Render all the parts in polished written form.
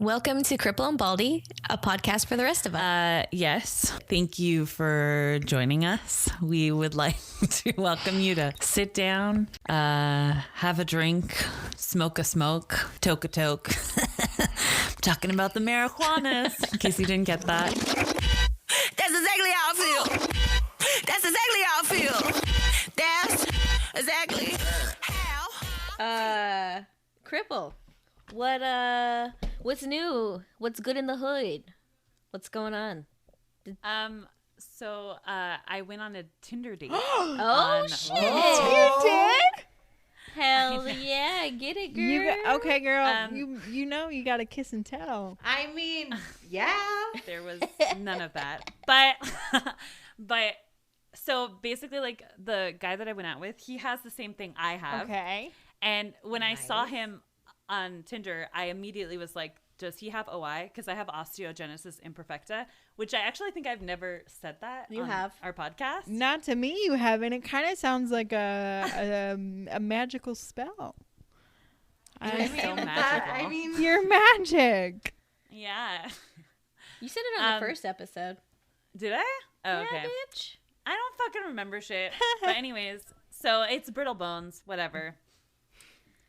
Welcome to Cripple Baldy, a podcast for the rest of us. Yes. Thank you for joining us. We would like to welcome you to sit down, have a drink, smoke a smoke, toke a toke. Talking about the marijuanas, in case you didn't get that. That's exactly how I feel. That's exactly how I feel. That's exactly how. Cripple, what's new? What's good in the hood? What's going on? So I went on a Tinder date. Oh, shit. You did? Hell yeah, get it, girl. Okay, girl. You know you got to kiss and tell. I mean, yeah. There was none of that. But so basically, like, the guy that I went out with, he has the same thing I have. Okay. And when I saw him on Tinder, I immediately was like, does he have OI? Because I have osteogenesis imperfecta, which I actually think I've never said that You on have. our podcast. Not to me, you haven't. It kind of sounds like a magical spell. So magical. You're magic. Yeah. You said it on the first episode. Did I? Oh, Yeah, okay. bitch. I don't fucking remember shit. But anyways, so it's brittle bones, whatever.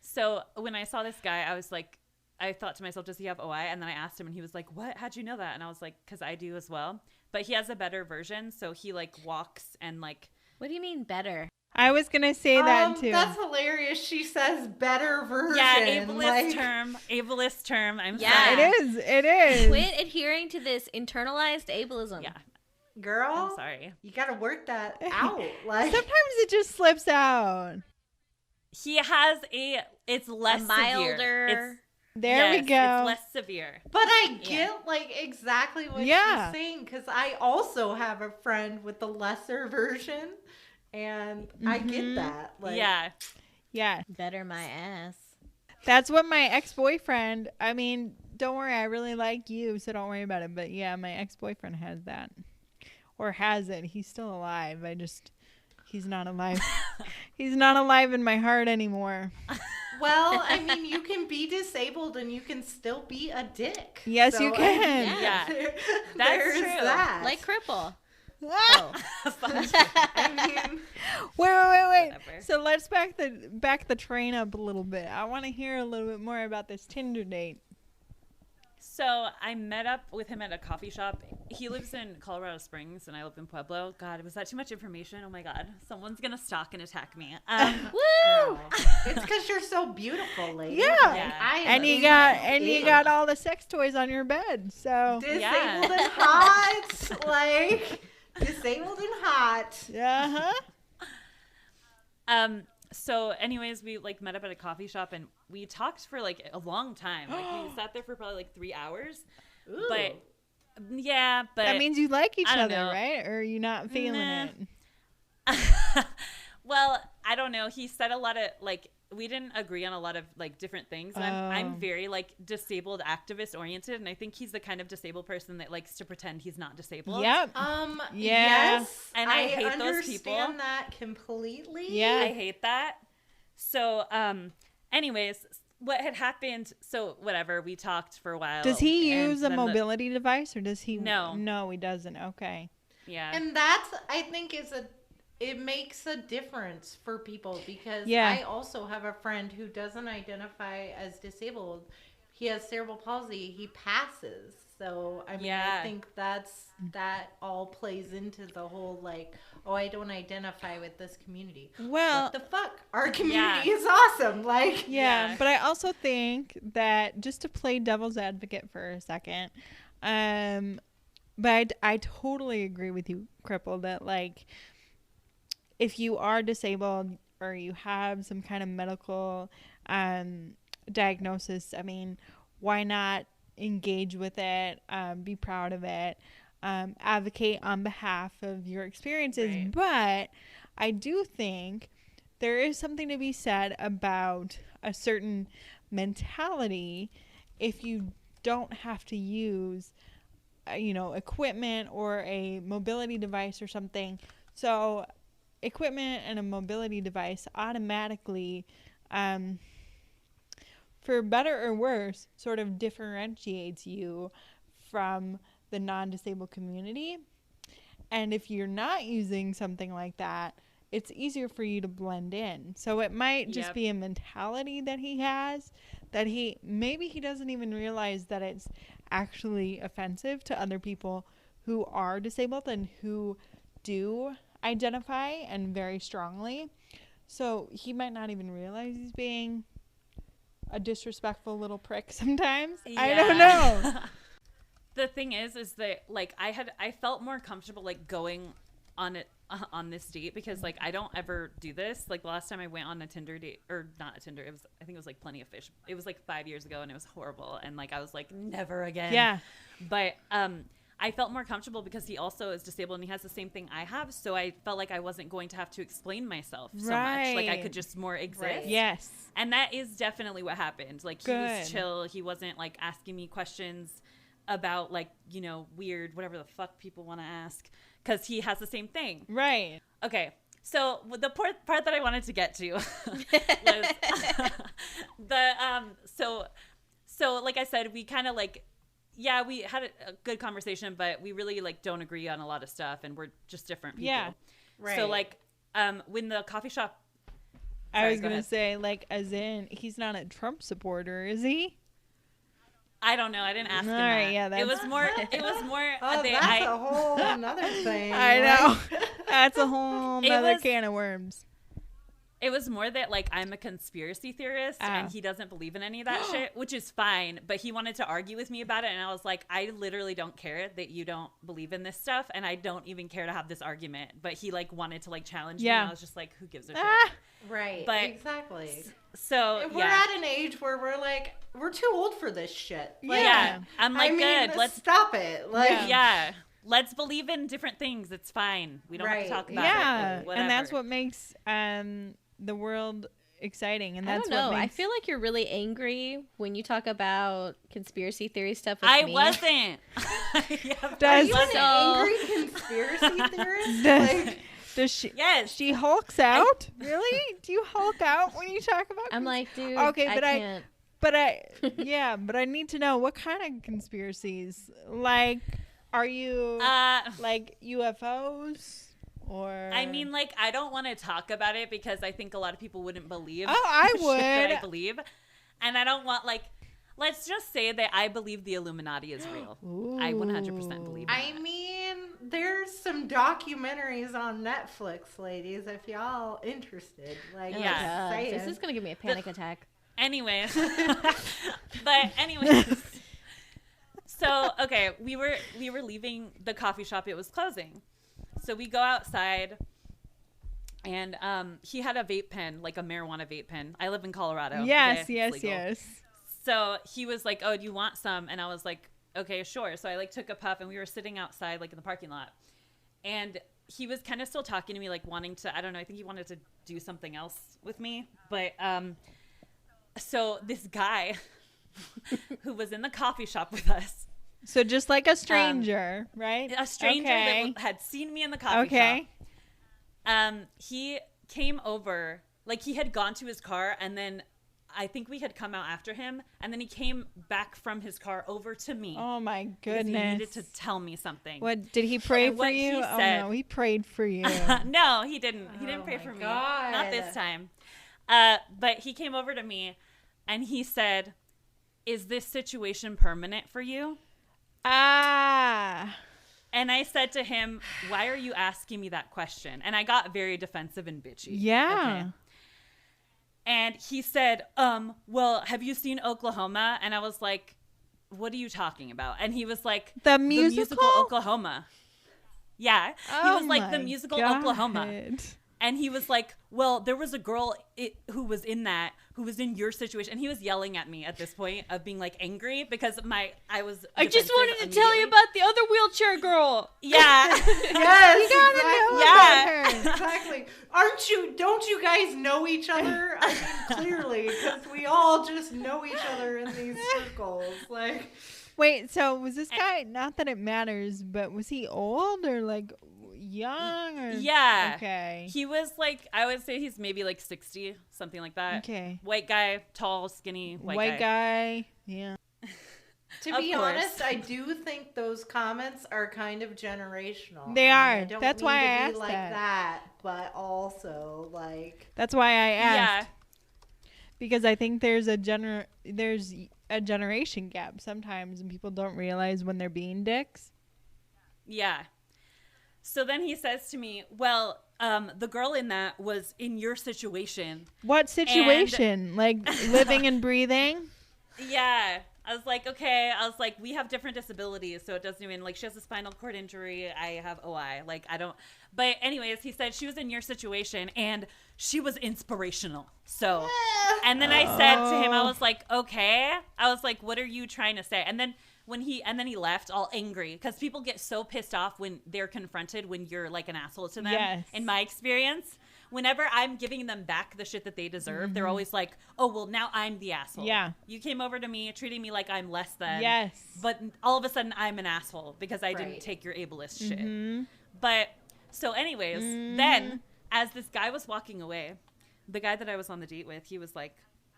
So when I saw this guy, I was like, I thought to myself, does he have OI? And then I asked him and he was like, what? How'd you know that? And I was like, because I do as well. But he has a better version. So he like walks and like. What do you mean better? I was going to say that too. That's hilarious. She says better version. Yeah, ableist term. I'm Yeah. sorry. It is. Quit adhering to this internalized ablism. Yeah. Girl, I'm sorry. you gotta work that out. Like, Sometimes it just slips out. He has it's less A milder. severe. There we Yes, go. It's less severe. but I get like exactly what Yeah. she's saying because I also have a friend with the lesser version, and I get that. Like, Yeah. Yeah. Better my ass. That's what my ex-boyfriend, I mean, don't worry, I really like you, so don't worry about it. But yeah, my ex-boyfriend has that. Or has it. He's still alive. He's not alive. He's not alive in my heart anymore. Well, I mean, you can be disabled and you can still be a dick. Yes, you can. Yeah. There- That's there's true. that. Like Cripple. Ah! Oh. I mean, Wait. Whatever. So let's back the train up a little bit. I want to hear a little bit more about this Tinder date. So I met up with him at a coffee shop. He lives in Colorado Springs and I live in Pueblo. God, was that too much information? Oh my God. Someone's going to stalk and attack me. Woo! it's because you're so beautiful, lady. Yeah. Like, I And you am got all the sex toys on your bed. So disabled Yeah. and hot. Like, disabled and hot. So anyways, we like met up at a coffee shop and we talked for like a long time. Like we sat there for probably like 3 hours. Ooh. But yeah, but that means you like each I don't other, know. right? Or are you not feeling Nah. it? well, I don't know. He said a lot of like we didn't agree on a lot of like different things. And I'm very like disabled activist oriented, and I think he's the kind of disabled person that likes to pretend he's not disabled. Yep. Yeah. And I hate those people. understand that completely. Yeah. I hate that. So, anyways, what had happened? So, whatever, we talked for a while. Does he and use a then mobility device, or does he? No. No, he doesn't. Okay. Yeah. And that's, I think, it makes a difference for people because Yeah. I also have a friend who doesn't identify as disabled. He has cerebral palsy. He passes. So, I mean, Yeah. I think that all plays into the whole, like, oh, I don't identify with this community. Well, What the fuck? Our community is awesome. Like, yeah, but I also think that just to play devil's advocate for a second, but I totally agree with you, Cripple, that like if you are disabled or you have some kind of medical diagnosis, I mean, why not engage with it, be proud of it, advocate on behalf of your experiences. Right. But I do think there is something to be said about a certain mentality if you don't have to use equipment or a mobility device or something. So equipment and a mobility device automatically for better or worse, sort of differentiates you from the non-disabled community. And if you're not using something like that, it's easier for you to blend in. So it might just be a mentality that he has, that maybe he doesn't even realize that it's actually offensive to other people who are disabled and who do identify and very strongly. So he might not even realize he's being a disrespectful little prick sometimes. Yeah. I don't know. The thing is that like I felt more comfortable like going on it on this date because like I don't ever do this. Like the last time I went on a Tinder date, or not a Tinder, I think it was like Plenty of Fish. It was like 5 years ago and it was horrible, and like I was like never again. Yeah. But I felt more comfortable because he also is disabled and he has the same thing I have, so I felt like I wasn't going to have to explain myself so much. Like I could just more exist. Right. Yes. And that is definitely what happened. Like he was chill. He wasn't like asking me questions about like, you know, weird, whatever the fuck people want to ask, because he has the same thing. Right. Okay. So the part that I wanted to get to was so like I said, we kind of like, yeah, we had a good conversation, but we really like don't agree on a lot of stuff, and we're just different people. Yeah. Right. So like when the coffee shop, I was going to say, like, as in, he's not a Trump supporter, is he? I don't know. I didn't ask him right, that. Yeah, it was more. Oh, that's a whole another thing. I know. That's a whole nother can of worms. It was more that like I'm a conspiracy theorist and he doesn't believe in any of that shit, which is fine. But he wanted to argue with me about it, and I was like, I literally don't care that you don't believe in this stuff, and I don't even care to have this argument. But he like wanted to like challenge me, and I was just like, who gives a shit? Right. But exactly. So we're at an age where we're like, we're too old for this shit. Like, yeah. I'm like, good. Let's stop it. Like, yeah. Let's believe in different things. It's fine. We don't have to talk about it. Yeah, and that's what makes the world exciting, and that's I don't know. what makes... I feel like you're really angry when you talk about conspiracy theory stuff with I me. wasn't. Are you an angry conspiracy theorist? Does she? Yes. She hulks out? Really? Do you hulk out when you talk about? I'm like, dude. Okay, but I can't. But I need to know what kind of conspiracies. Like, are you like UFOs? Or I mean, like, I don't want to talk about it because I think a lot of people wouldn't believe. Oh, I would. That I believe, and I don't want like. Let's just say that I believe the Illuminati is real. Ooh. I 100% believe. I mean, there's some documentaries on Netflix, ladies. If y'all interested, like, This is gonna give me a panic attack. Anyways, but anyways. So okay, we were leaving the coffee shop. It was closing. So we go outside, and he had a vape pen, like a marijuana vape pen. I live in Colorado. Yes, okay? yes. So he was like, "Oh, do you want some?" And I was like, "Okay, sure." So I like took a puff, and we were sitting outside, like in the parking lot, and he was kind of still talking to me, like wanting to. I don't know. I think he wanted to do something else with me, but so this guy who was in the coffee shop with us. So just like a stranger, right? A stranger that had seen me in the coffee shop. He came over, like he had gone to his car, and then I think we had come out after him, and then he came back from his car over to me. Oh my goodness! He needed to tell me something. What did he pray for you? He said, oh no, he prayed for you. No, he didn't. He didn't pray for me. Not this time. But he came over to me, and he said, "Is this situation permanent for you?" Ah. And I said to him, "Why are you asking me that question?" And I got very defensive and bitchy. Yeah. Okay? And he said, well, have you seen Oklahoma? And I was like, what are you talking about? And he was like, the musical Oklahoma. Yeah. He was like, the musical Oklahoma. And he was like, well, there was a girl who was in your situation. And he was yelling at me at this point of being like angry because I just wanted to tell you about the other wheelchair girl. Yeah. Yes. You gotta know about her. Exactly. Don't you guys know each other? I mean, clearly, because we all just know each other in these circles. Like, wait, so was this guy, not that it matters, but was he old or like young or Yeah. Okay. He was like, I would say he's maybe like 60, something like that. Okay. White guy, tall, skinny, White guy. Yeah. To Of be course. honest, I do think those comments are kind of generational. They I are. don't That's mean why to I be asked like that. but also like That's why I asked. Yeah. Because I think there's a generation gap sometimes, and people don't realize when they're being dicks. Yeah. So then he says to me, well, the girl in that was in your situation. What situation? Like living and breathing? Yeah. I was like, okay. I was like, we have different disabilities, so it doesn't even, like, she has a spinal cord injury. I have OI. Like, I don't. But anyways, he said she was in your situation, and she was inspirational. So, and then I said to him, I was like, okay. I was like, what are you trying to say? And then he left all angry, because people get so pissed off when they're confronted when you're like an asshole to them. Yes. In my experience, whenever I'm giving them back the shit that they deserve, they're always like, oh, well, now I'm the asshole. Yeah. You came over to me treating me like I'm less than. Yes. But all of a sudden I'm an asshole because I didn't Right. take your ableist shit. But so anyways, then as this guy was walking away, the guy that I was on the date with, he was like,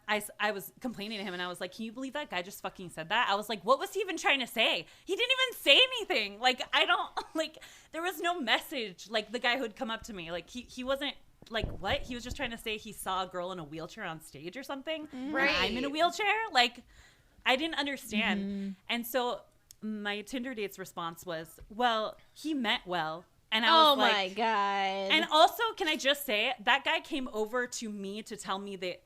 I was complaining to him, and I was like, can you believe that guy just fucking said that? I was like, what was he even trying to say? He didn't even say anything. Like, I don't, like, there was no message. Like, the guy who had come up to me, like, he wasn't, like, what? He was just trying to say he saw a girl in a wheelchair on stage or something. Right. And I'm in a wheelchair. Like, I didn't understand. And so my Tinder date's response was, well, he meant well. And I was like, my God. and also, can I just say, that guy came over to me to tell me that,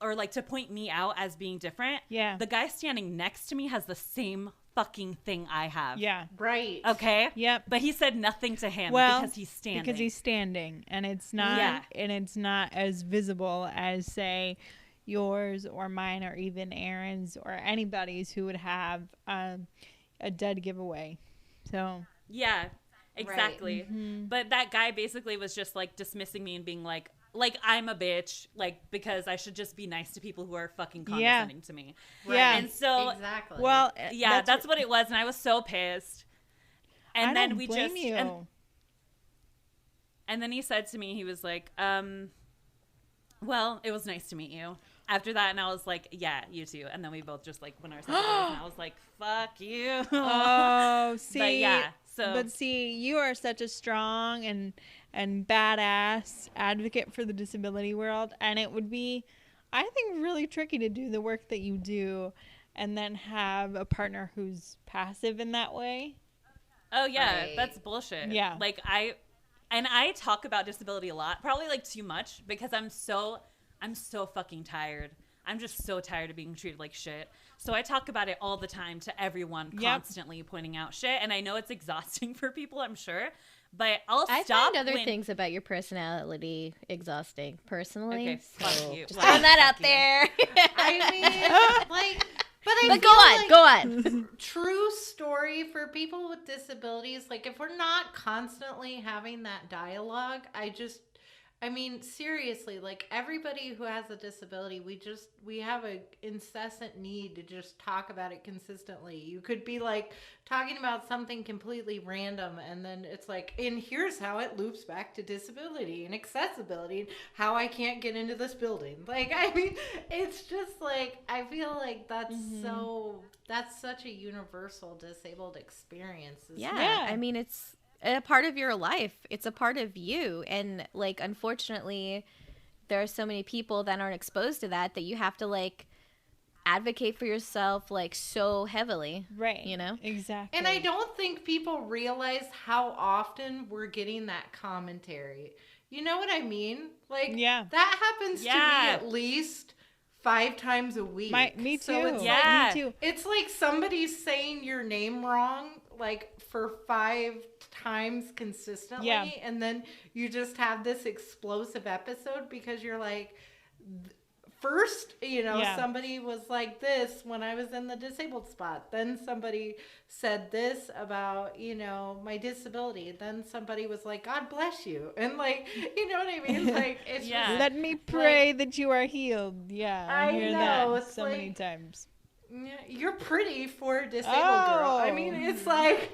or like to point me out as being different. Yeah. The guy standing next to me has the same fucking thing I have. Yeah. right. Okay. Yep. But he said nothing to him Well, because he's standing. Because he's standing, and it's not Yeah. and it's not as visible as, say, yours or mine or even Aaron's or anybody's who would have a dead giveaway. So Yeah, exactly. Mm-hmm. But that guy basically was just like dismissing me and being like I'm a bitch, like, because I should just be nice to people who are fucking condescending to me. Yeah. And so, Exactly. well, yeah, that's what it was. And I was so pissed. And I then don't we blame just, you. and then he said to me, he was like, well, it was nice to meet you. After that, and I was like, yeah, you too. And then we both just like went our separate ways, and I was like, fuck you. Oh, see, But yeah, so but see, you are such a strong and badass advocate for the disability world, and it would be, I think, really tricky to do the work that you do, and then have a partner who's passive in that way. oh yeah, Right. that's bullshit. Yeah. Like I talk about disability a lot, probably like too much, because I'm so fucking tired. I'm just so tired of being treated like shit. So I talk about it all the time to everyone, Yep. constantly pointing out shit. And I know it's exhausting for people, I'm sure. But I'll I stop find other when... things about your personality exhausting, personally. Okay, fuck so you. Just Well, throwing that fuck out you. there. I mean, like, but I But feel go like on. true story for people with disabilities. Like, if we're not constantly having that dialogue, I mean, seriously, like, everybody who has a disability, we have a incessant need to just talk about it consistently. You could be like talking about something completely random, and then it's like, and here's how it loops back to disability and accessibility and how I can't get into this building. Like, I mean, it's just like, I feel like that's that's such a universal disabled experience. Yeah. I mean, it's a part of your life. It's a part of you. And, like, unfortunately, there are so many people that aren't exposed to that you have to, like, advocate for yourself, like, so heavily. Right. You know? Exactly. And I don't think people realize how often we're getting that commentary. You know what I mean? Like, Yeah. that happens to me Yeah. at least 5 times a week. Me too. So it's Yeah. Me too. it's like somebody's saying your name wrong, like, for 5 times consistently. Yeah. And then you just have this explosive episode because you're like, first, Yeah. somebody was like this when I was in the disabled spot. Then somebody said this about, my disability. Then somebody was like, God bless you. And, like, you know what I mean? Like, it's Yeah. just, Let me pray that you are healed. Yeah, I I hear know, that it's so many like- times. yeah, you're pretty for a disabled girl. I mean, Oh. it's like,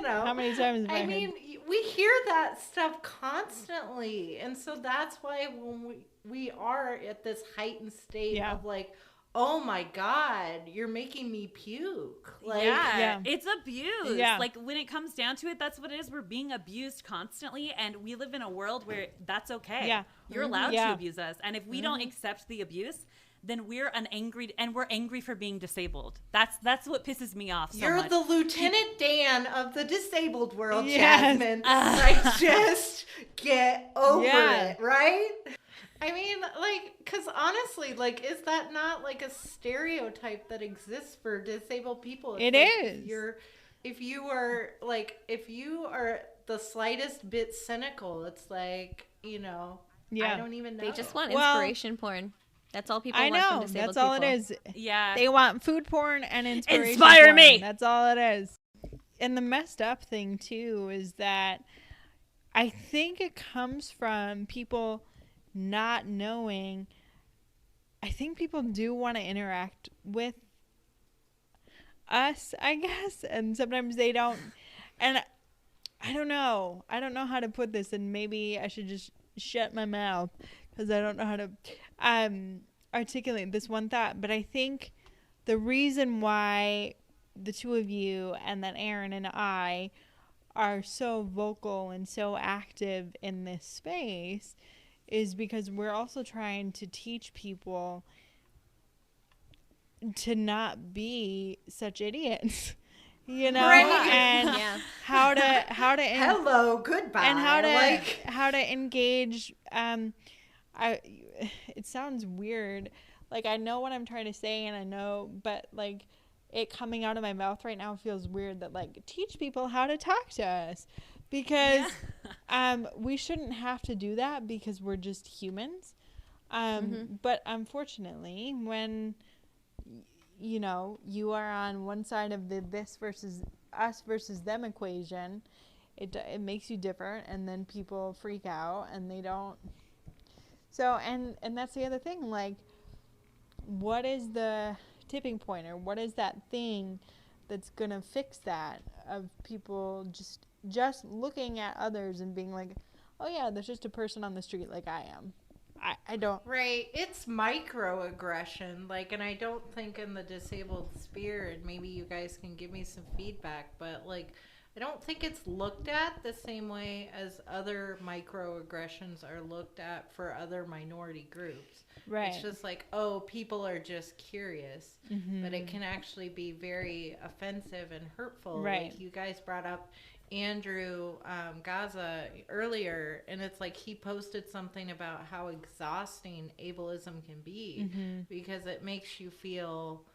How many times have I I heard- mean, we hear that stuff constantly, and so that's why when we are at this heightened state of like, oh my God, you're making me puke. Like, it's abuse. Yeah. Like when it comes down to it, that's what it is. We're being abused constantly, and we live in a world where that's okay. Yeah. You're allowed to abuse us, and if we don't accept the abuse, then we're angry for being disabled. That's what pisses me off so you're much. the Lieutenant Dan of the disabled world, Yes. Jasmine. Like, just get over it, right? I mean, like, because honestly, like, is that not like a stereotype that exists for disabled people? It's It like is. if you are the slightest bit cynical, it's like, I don't even know. They just want Well, inspiration porn. That's all people I want from know. disabled That's all people. it is. Yeah. They want food porn and inspiration Inspire porn. me! That's all it is. And the messed up thing, too, is that I think it comes from people not knowing. I think people do want to interact with us, I guess, and sometimes they don't. And I don't know. I don't know how to put this, and maybe I should just shut my mouth because I don't know how to articulate this one thought. But I think the reason why the two of you and then Aaron and I are so vocal and so active in this space is because we're also trying to teach people to not be such idiots. Right. And how to hello, goodbye, and like, how to engage. It sounds weird. Like, I know what I'm trying to say, and I know, but like it coming out of my mouth right now feels weird. That like teach people how to talk to us, because we shouldn't have to do that because we're just humans. But unfortunately, when you are on one side of the this versus us versus them equation, it makes you different, and then people freak out and they don't. So and that's the other thing, like, what is the tipping point, or what is that thing that's gonna fix that, of people just looking at others and being like, oh yeah, there's just a person on the street like I am. I don't. Right. It's microaggression. Like, and I don't think in the disabled sphere, and maybe you guys can give me some feedback, but like, I don't think it's looked at the same way as other microaggressions are looked at for other minority groups. Right. It's just like, oh, people are just curious, but it can actually be very offensive and hurtful. Right. Like, you guys brought up Andrew Gaza earlier, and it's like he posted something about how exhausting ableism can be, because it makes you feel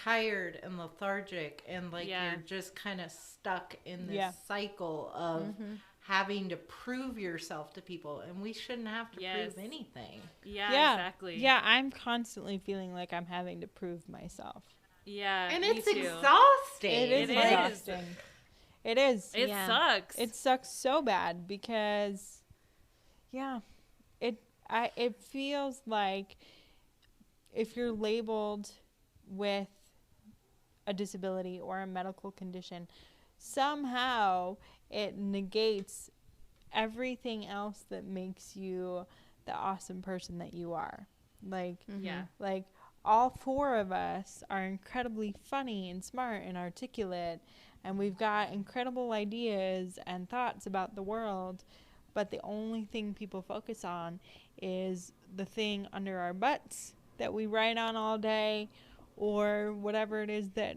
tired and lethargic, and like you're just kind of stuck in this cycle of having to prove yourself to people, and we shouldn't have to prove anything. Yeah, exactly. Yeah, I'm constantly feeling like I'm having to prove myself. Yeah, and me it's too. exhausting. It is exhausting. It is. It sucks. It sucks so bad because, it feels like if you're labeled with a disability or a medical condition, somehow it negates everything else that makes you the awesome person that you are. Like, like all four of us are incredibly funny and smart and articulate, and we've got incredible ideas and thoughts about the world, but the only thing people focus on is the thing under our butts that we write on all day, or whatever it is that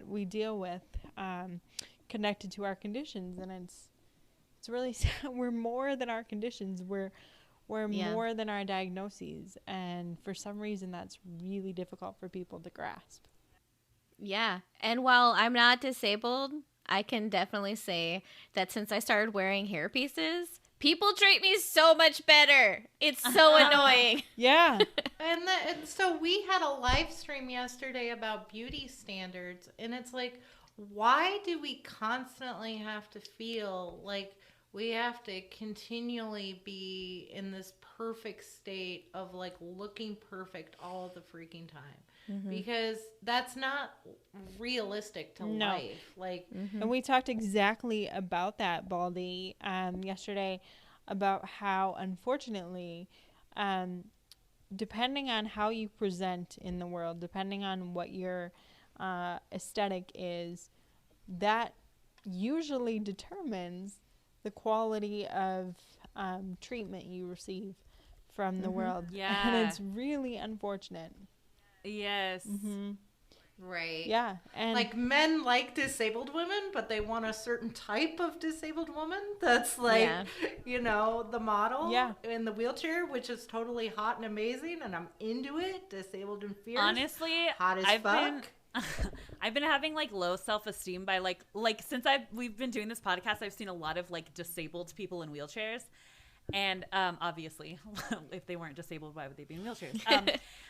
we deal with connected to our conditions. And it's really sad. We're more than our conditions. We're more than our diagnoses, and for some reason that's really difficult for people to grasp. Yeah. And while I'm not disabled, I can definitely say that since I started wearing hair pieces, people treat me so much better. It's so annoying. Yeah. And so we had a live stream yesterday about beauty standards, and it's like, why do we constantly have to feel like we have to continually be in this perfect state of like looking perfect all the freaking time? because that's not realistic to No. life. Like, And we talked exactly about that, Baldy, yesterday, about how, unfortunately, depending on how you present in the world, depending on what your aesthetic is, that usually determines the quality of treatment you receive from the world. Yeah. And it's really unfortunate. Yes. right. Yeah. And Like, men like disabled women, but they want a certain type of disabled woman that's like, Yeah. you know, the model Yeah. in the wheelchair, which is totally hot and amazing, and I'm into it. Disabled and fierce. Honestly, hot as fuck. I've been having like low self-esteem by like since we've been doing this podcast, I've seen a lot of like disabled people in wheelchairs. And obviously, if they weren't disabled, why would they be in wheelchairs?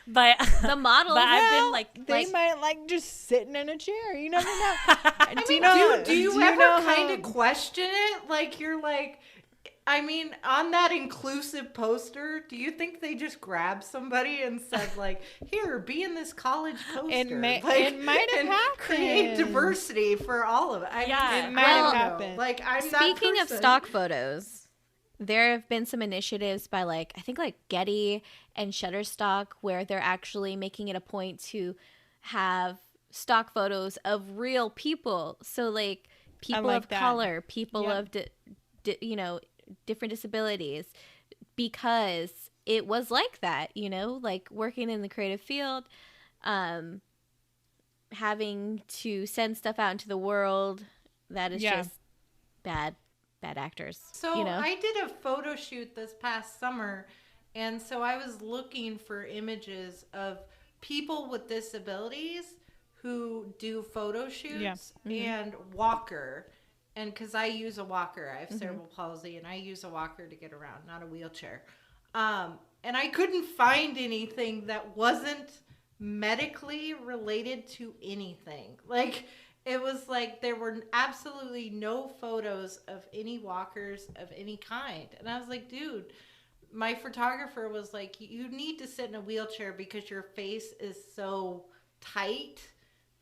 But The models. but I've been like they might like just sitting in a chair. You never know. Do you ever kind of question it? Like, you're like, I mean, on that inclusive poster, do you think they just grabbed somebody and said, like, here, be in this college poster? It might have and happened. create diversity for all of it. I Yeah. mean, It might I have don't know. happened. Like, I'm Speaking that of person. stock photos, there have been some initiatives by like I think like Getty and Shutterstock where they're actually making it a point to have stock photos of real people. So like people like of that. color, people Yep. of you know, different disabilities, because it was like that, you know, like working in the creative field, having to send stuff out into the world that is Yeah. just bad actors. So you know? I did a photo shoot this past summer, and so I was looking for images of people with disabilities who do photo shoots and walker. And because I use a walker, I have cerebral palsy, and I use a walker to get around, not a wheelchair. And I couldn't find anything that wasn't medically related to anything. Like, it was like there were absolutely no photos of any walkers of any kind. And I was like, dude, my photographer was like, you need to sit in a wheelchair because your face is so tight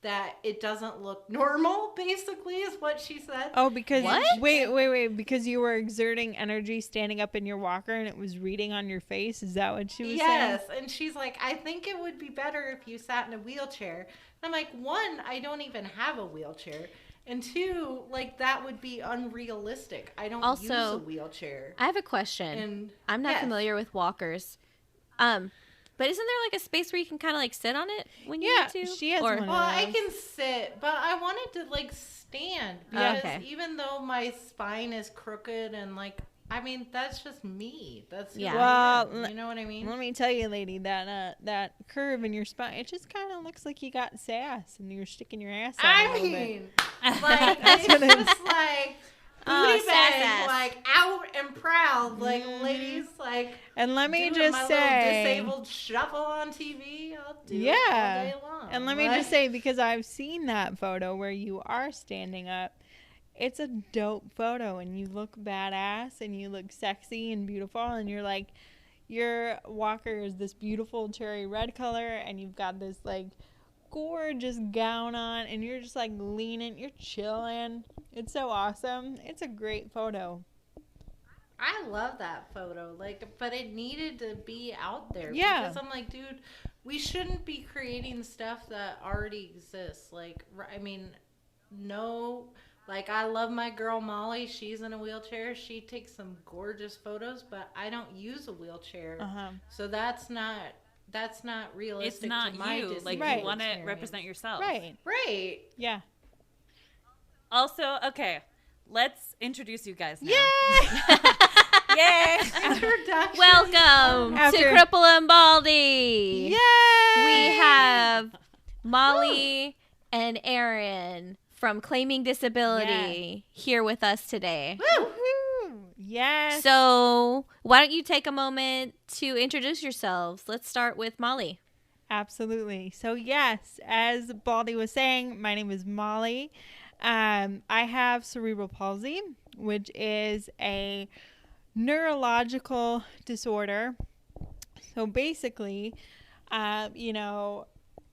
that it doesn't look normal, basically, is what she said. Oh, because What? wait, because you were exerting energy standing up in your walker and it was reading on your face. Is that what she was Yes, saying? and she's like, I think it would be better if you sat in a wheelchair. And I'm like, one, I don't even have a wheelchair, and two, like, that would be unrealistic. I don't use Also, a wheelchair. I have a question. And I'm not yes. familiar with walkers. But isn't there like a space where you can kind of like sit on it when you Yeah, need to? she has Or, one. Well, I can sit, but I wanted to like stand because Okay. even though my spine is crooked and like, I mean, that's just me. That's who Yeah. I am, Well, you know what I mean? Let me tell you, lady, that curve in your spine, it just kind of looks like you got sass and you're sticking your ass out a I little bit. mean, like, That's it's what it just like Oh, booty bang, sass. like out and proud, like ladies, like. And let me doing my just little say, disabled shuffle on TV. I'll do it all yeah. day long. And let me Like, just say, because I've seen that photo where you are standing up, it's a dope photo and you look badass and you look sexy and beautiful and you're like, your walker is this beautiful cherry red color and you've got this like gorgeous gown on and you're just like leaning, you're chilling. It's so awesome. It's a great photo. I love that photo, like, but it needed to be out there. Yeah. Because I'm like, dude, we shouldn't be creating stuff that already exists. Like, I mean, no, like, I love my girl Molly. She's in a wheelchair. She takes some gorgeous photos, but I don't use a wheelchair. Uh-huh. So that's not realistic. it's not to my you. Like, Right. you want to experience. represent yourself. Right. Right. Yeah. Also, okay, let's introduce you guys now. Yay! Yay! Introduction. welcome After- to Cripple and Baldy. Yay! We have Molly and Aaron from Claiming Disability here with us today. Woo-hoo. Yes. So why don't you take a moment to introduce yourselves? Let's start with Molly. Absolutely. So yes, as Baldy was saying, my name is Molly. I have cerebral palsy, which is a neurological disorder. So basically,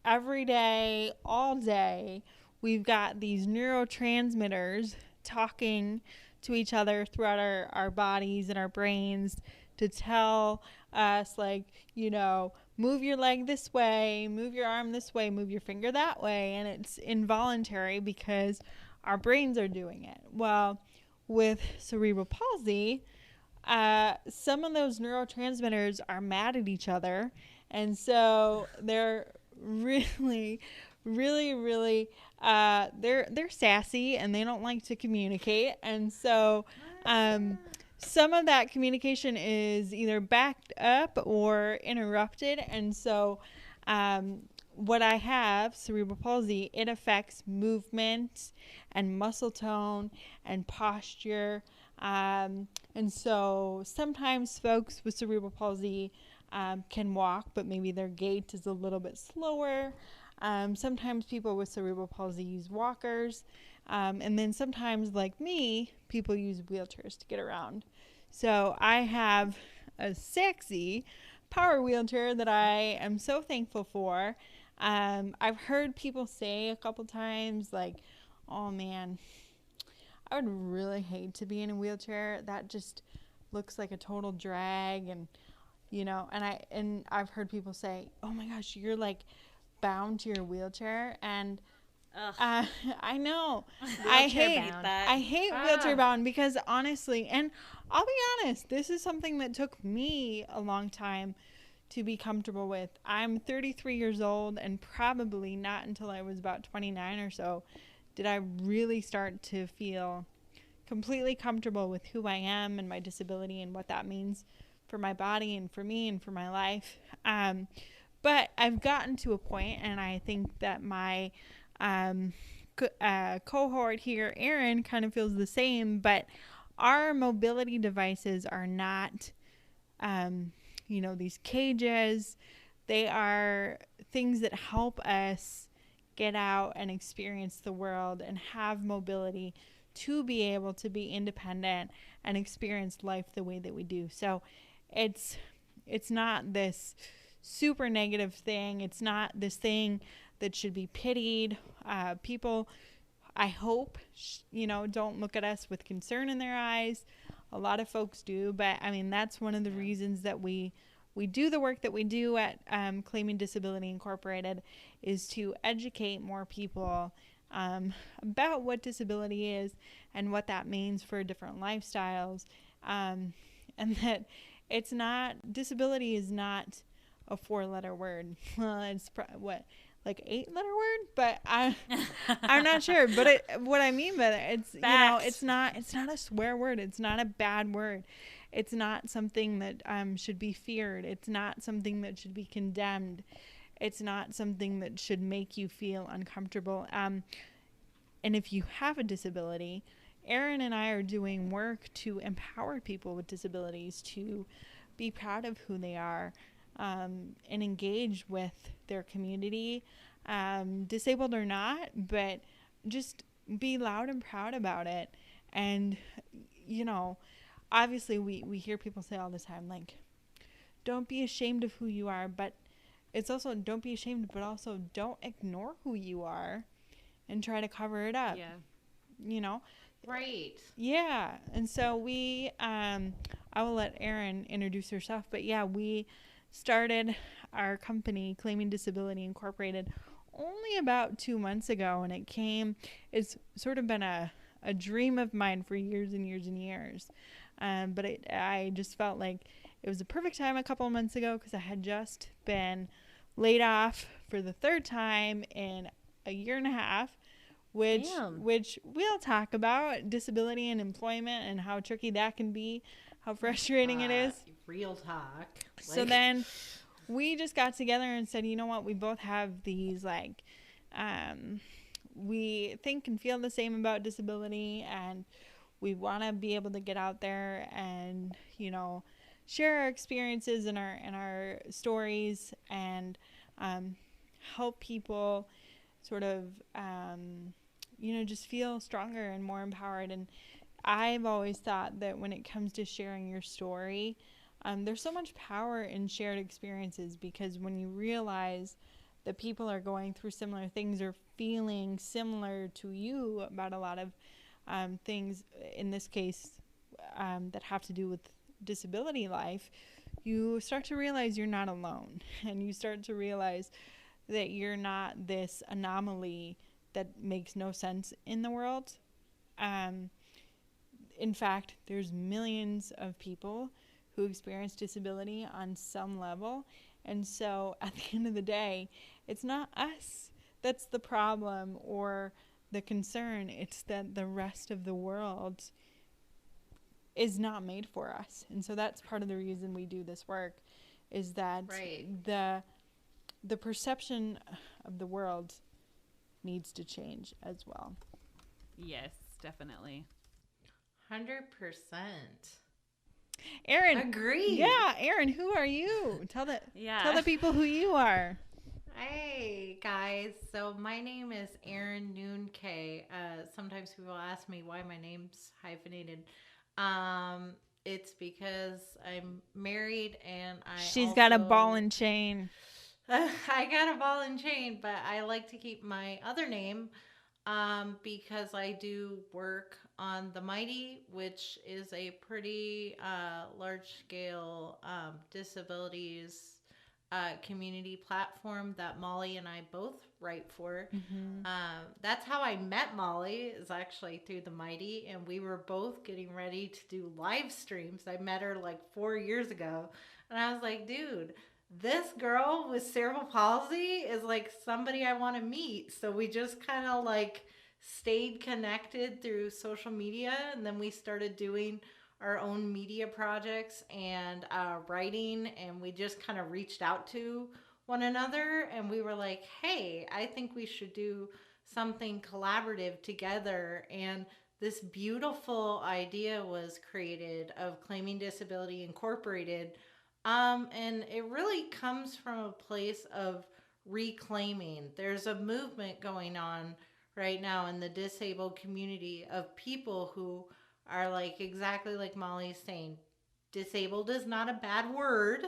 every day, all day, we've got these neurotransmitters talking to each other throughout our bodies and our brains to tell us, like, you know, move your leg this way, move your arm this way, move your finger that way. And it's involuntary because our brains are doing it. Well, with cerebral palsy, some of those neurotransmitters are mad at each other. And so they're really, really, they're sassy and they don't like to communicate. And so, some of that communication is either backed up or interrupted. And so, what I have, cerebral palsy, it affects movement and muscle tone and posture. And so sometimes folks with cerebral palsy can walk, but maybe their gait is a little bit slower. Sometimes people with cerebral palsy use walkers. And then sometimes, like me, people use wheelchairs to get around. So I have a sexy power wheelchair that I am so thankful for. I've heard people say a couple times, like, oh man, I would really hate to be in a wheelchair. That just looks like a total drag. And, you know, and I've heard people say, oh my gosh, you're like bound to your wheelchair. And I know. I hate that. I hate wheelchair bound because honestly, and I'll be honest, this is something that took me a long time to be comfortable with. I'm 33 years old, and probably not until I was about 29 or so did I really start to feel completely comfortable with who I am and my disability and what that means for my body and for me and for my life. But I've gotten to a point, and I think that my cohort here, Erin, kind of feels the same, but our mobility devices are not, you know, these cages. They are things that help us get out and experience the world and have mobility to be able to be independent and experience life the way that we do. So it's not this super negative thing. It's not this thing that should be pitied. People, I hope, you know, don't look at us with concern in their eyes. A lot of folks do, but I mean, that's one of the reasons that we do the work that we do at Claiming Disability Incorporated, is to educate more people about what disability is and what that means for different lifestyles, and that it's not, disability is not a 4-letter word. Well, it's like 8-letter word, but I'm not sure. But what I mean by that, it's Facts. You know, it's not a swear word. It's not a bad word. It's not something that should be feared. It's not something that should be condemned. It's not something that should make you feel uncomfortable. And if you have a disability, Erin and I are doing work to empower people with disabilities to be proud of who they are, and engage with their community, disabled or not, but just be loud and proud about it. And, you know, obviously we hear people say all the time, like, don't be ashamed of who you are, but it's also don't be ashamed, but also don't ignore who you are and try to cover it up. Yeah. You know? Right. Yeah. And so we, I will let Erin introduce herself, but yeah, we started our company, Claiming Disability Incorporated, only about 2 months ago, and it's sort of been a dream of mine for years and years and years. But I just felt like it was the perfect time a couple of months ago, because I had just been laid off for the 3rd time in a year and a half, which we'll talk about, disability and employment and how tricky that can be, how frustrating it is. Real talk. So then we just got together and said, you know what, we both have these, like, we think and feel the same about disability, and we want to be able to get out there and, you know, share our experiences and our stories, and help people sort of, you know, just feel stronger and more empowered. And I've always thought that when it comes to sharing your story, there's so much power in shared experiences, because when you realize that people are going through similar things or feeling similar to you about a lot of things, in this case, that have to do with disability life, you start to realize you're not alone. And you start to realize that you're not this anomaly that makes no sense in the world. In fact, there's millions of people who experience disability on some level. And so at the end of the day, it's not us that's the problem or the concern. It's that the rest of the world is not made for us. And so that's part of the reason we do this work, is that the perception of the world needs to change as well. Yes, definitely. 100%. Erin. Agree. Yeah, Erin, who are you? Tell the people who you are. Hey guys, so my name is Erin Noon K. Sometimes people ask me why my name's hyphenated. It's because I'm married and She's got a ball and chain. I got a ball and chain, but I like to keep my other name because I do work on the Mighty, which is a pretty large-scale disabilities community platform that Molly and I both write for. Mm-hmm. That's how I met Molly, is actually through the Mighty, and we were both getting ready to do live streams. I met her like 4 years ago, and I was like, dude, this girl with cerebral palsy is like somebody I want to meet. So we just kind of like stayed connected through social media, and then we started doing our own media projects and writing, and we just kind of reached out to one another, and we were like, hey, I think we should do something collaborative together. And this beautiful idea was created of Claiming Disability Incorporated. And it really comes from a place of reclaiming. There's a movement going on right now in the disabled community of people who are like, exactly like Molly's saying, disabled is not a bad word.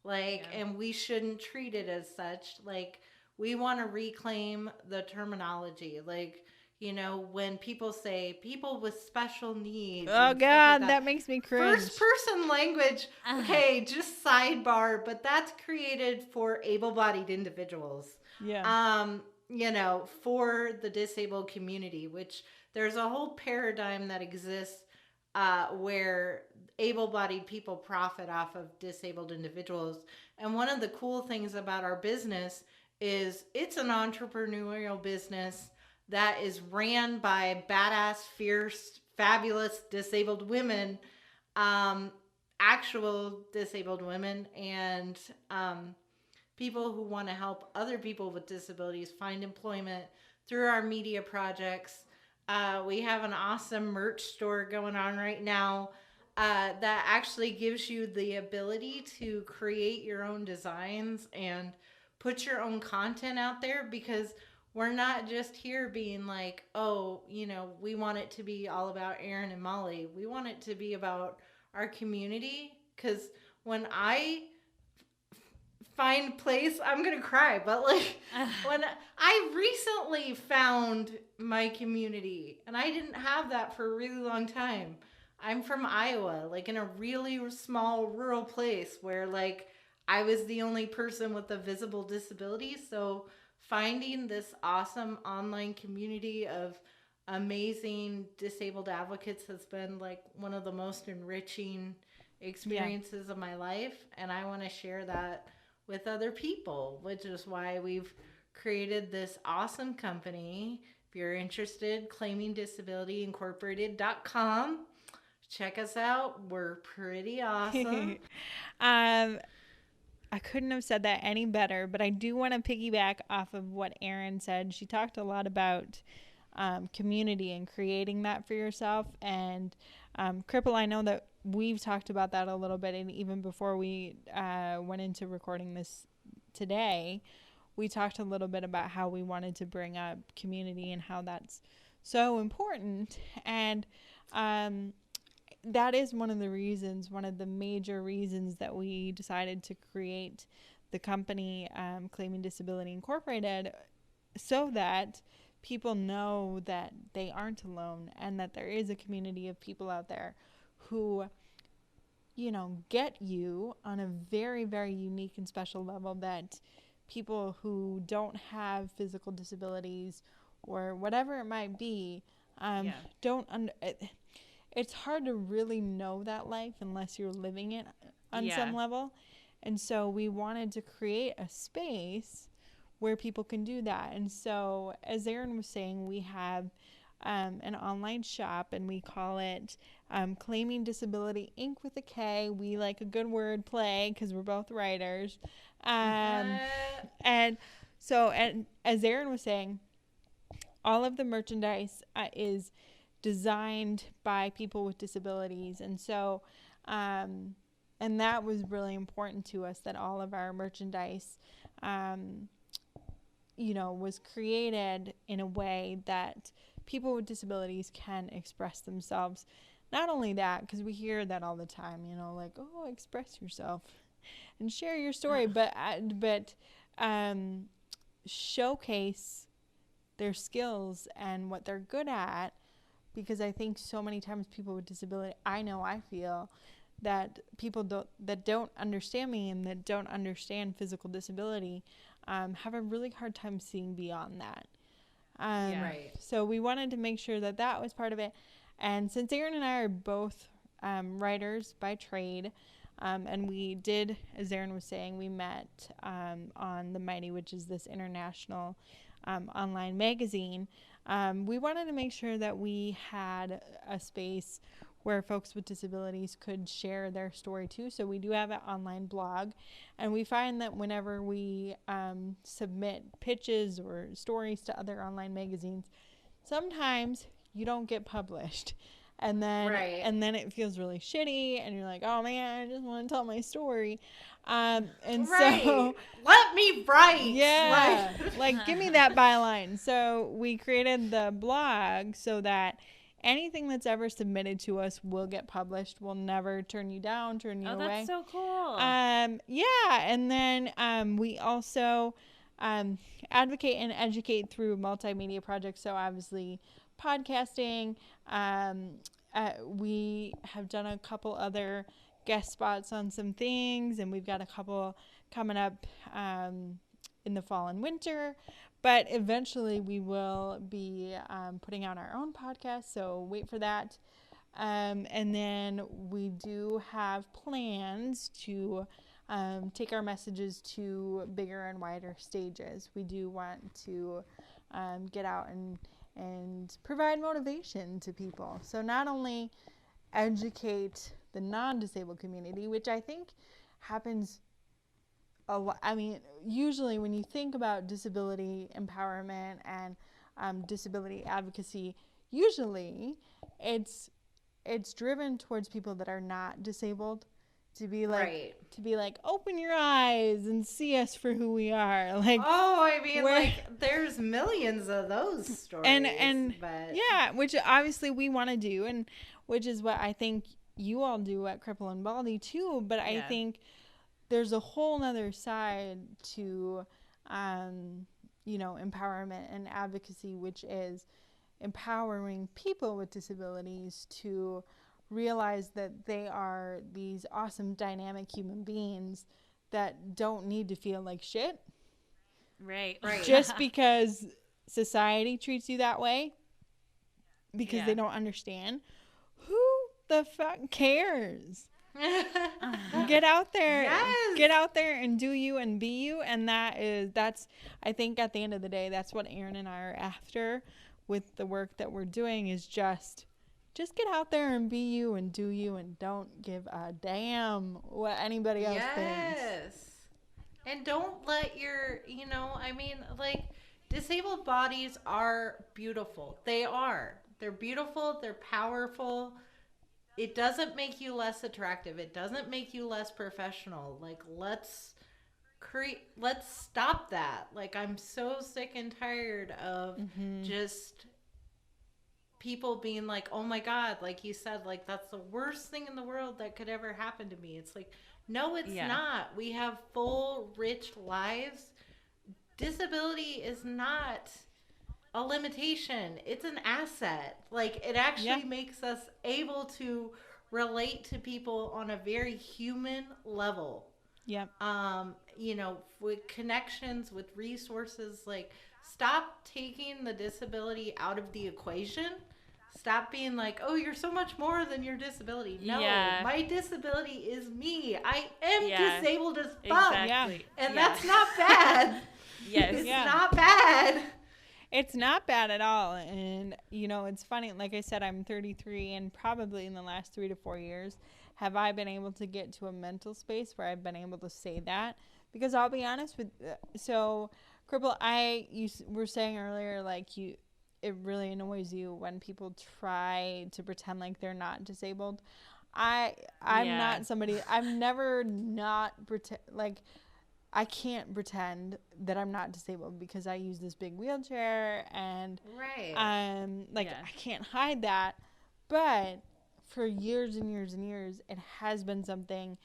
And we shouldn't treat it as such. Like, we want to reclaim the terminology. Like, you know, when people say people with special needs. Oh, God, that makes me cringe. First person language. Okay, just sidebar, but that's created for able-bodied individuals. Yeah. You know, for the disabled community, which there's a whole paradigm that exists where able-bodied people profit off of disabled individuals. And one of the cool things about our business is it's an entrepreneurial business that is ran by badass, fierce, fabulous disabled women, actual disabled women, and people who want to help other people with disabilities find employment through our media projects. We have an awesome merch store going on right now that actually gives you the ability to create your own designs and put your own content out there, because we're not just here being like, oh, you know, we want it to be all about Erin and Molly. We want it to be about our community, because when I find place, I'm gonna cry, but like when I recently found my community, and I didn't have that for a really long time. I'm from Iowa, like in a really small rural place where like I was the only person with a visible disability. So finding this awesome online community of amazing disabled advocates has been like one of the most enriching experiences of my life, and I want to share that with other people, which is why we've created this awesome company. If you're interested, ClaimingDisabilityIncorporated.com. Check us out. We're pretty awesome. I couldn't have said that any better, but I do want to piggyback off of what Erin said. She talked a lot about community and creating that for yourself. And Cripple, I know that we've talked about that a little bit, and even before we went into recording this today, we talked a little bit about how we wanted to bring up community and how that's so important. And that is one of the major reasons that we decided to create the company Claiming Disability Incorporated, so that people know that they aren't alone and that there is a community of people out there who, you know, get you on a very, very unique and special level that people who don't have physical disabilities or whatever it might be don't it's hard to really know that life unless you're living it on some level. And so we wanted to create a space where people can do that. And so, as Erin was saying, we have an online shop, and we call it Claiming Disability Inc. with a K. We like a good word play because we're both writers. And so, and as Erin was saying, all of the merchandise is designed by people with disabilities. And so, and that was really important to us, that all of our merchandise, you know, was created in a way that people with disabilities can express themselves. Not only that, because we hear that all the time, you know, like, oh, express yourself and share your story, but showcase their skills and what they're good at. Because I think so many times people with disability, I feel that people that don't understand me and that don't understand physical disability have a really hard time seeing beyond that. Right. So we wanted to make sure that that was part of it. And since Erin and I are both writers by trade, and we did, as Erin was saying, we met on The Mighty, which is this international online magazine. We wanted to make sure that we had a space where folks with disabilities could share their story too. So we do have an online blog, and we find that whenever we submit pitches or stories to other online magazines, sometimes you don't get published. And then it feels really shitty, and you're like, oh man, I just want to tell my story. So let me write. Yeah, like give me that byline. So we created the blog so that anything that's ever submitted to us will get published. We'll never turn you down, turn you away. Oh, that's so cool. And then we also advocate and educate through multimedia projects. So obviously podcasting. We have done a couple other guest spots on some things, and we've got a couple coming up in the fall and winter. But eventually we will be putting out our own podcast, so wait for that. And then we do have plans to take our messages to bigger and wider stages. We do want to get out and provide motivation to people. So not only educate the non-disabled community, which I think happens a lot. I mean, usually when you think about disability empowerment and disability advocacy, usually it's driven towards people that are not disabled, to be like open your eyes and see us for who we are. Like, oh, I mean, like there's millions of those stories, and yeah, which obviously we want to do, and which is what I think you all do at Cripple Baldy too. But I think there's a whole nother side to empowerment and advocacy, which is empowering people with disabilities to realize that they are these awesome, dynamic human beings that don't need to feel like shit. Right. Just because society treats you that way, because they don't understand. Who the fuck cares? Get out there. Yes. Get out there and do you and be you. And that's I think at the end of the day, that's what Erin and I are after with the work that we're doing, is just get out there and be you and do you, and don't give a damn what anybody else thinks. Yes. And don't let disabled bodies are beautiful. They are. They're beautiful. They're powerful. It doesn't make you less attractive. It doesn't make you less professional. Like, let's stop that. Like, I'm so sick and tired of just people being like, oh my God, like you said, like that's the worst thing in the world that could ever happen to me. It's like, No, it's Yeah. not. We have full, rich lives. Disability is not a limitation. It's an asset. Like, it actually makes us able to relate to people on a very human level. Yep. You know, with connections, with resources. Like, stop taking the disability out of the equation. Stop being like, oh, you're so much more than your disability. No, my disability is me. I am disabled as fuck. Exactly. And that's not bad. Yes. It's not bad. It's not bad at all. And, you know, it's funny. Like I said, I'm 33, and probably in the last 3 to 4 years have I been able to get to a mental space where I've been able to say that. Because I'll be honest with so, Cripple, you were saying earlier, like, it really annoys you when people try to pretend like they're not disabled. I'm not somebody, I've never not pretend, like, I can't pretend that I'm not disabled because I use this big wheelchair and I can't hide that. But for years and years and years, it has been something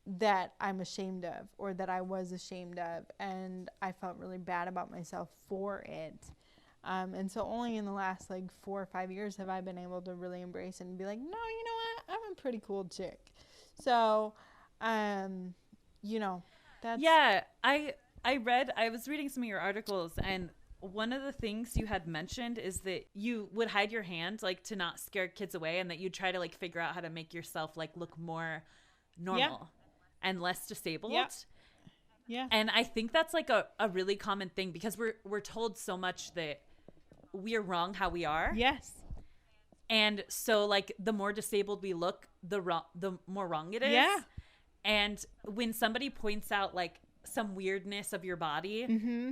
that I'm ashamed of, or that I was ashamed of, and I felt really bad about myself for it. And so only in the last like 4 or 5 years have I been able to really embrace it and be like, no, you know what? I'm a pretty cool chick. So, you know, that's... Yeah, I was reading some of your articles, and one of the things you had mentioned is that you would hide your hand, like, to not scare kids away, and that you'd try to, like, figure out how to make yourself, like, look more normal and less disabled. Yeah. And I think that's, like, a really common thing, because we're told so much that we're wrong how we are. Yes. And so, like, the more disabled we look, the more wrong it is. Yeah. And when somebody points out, like, some weirdness of your body,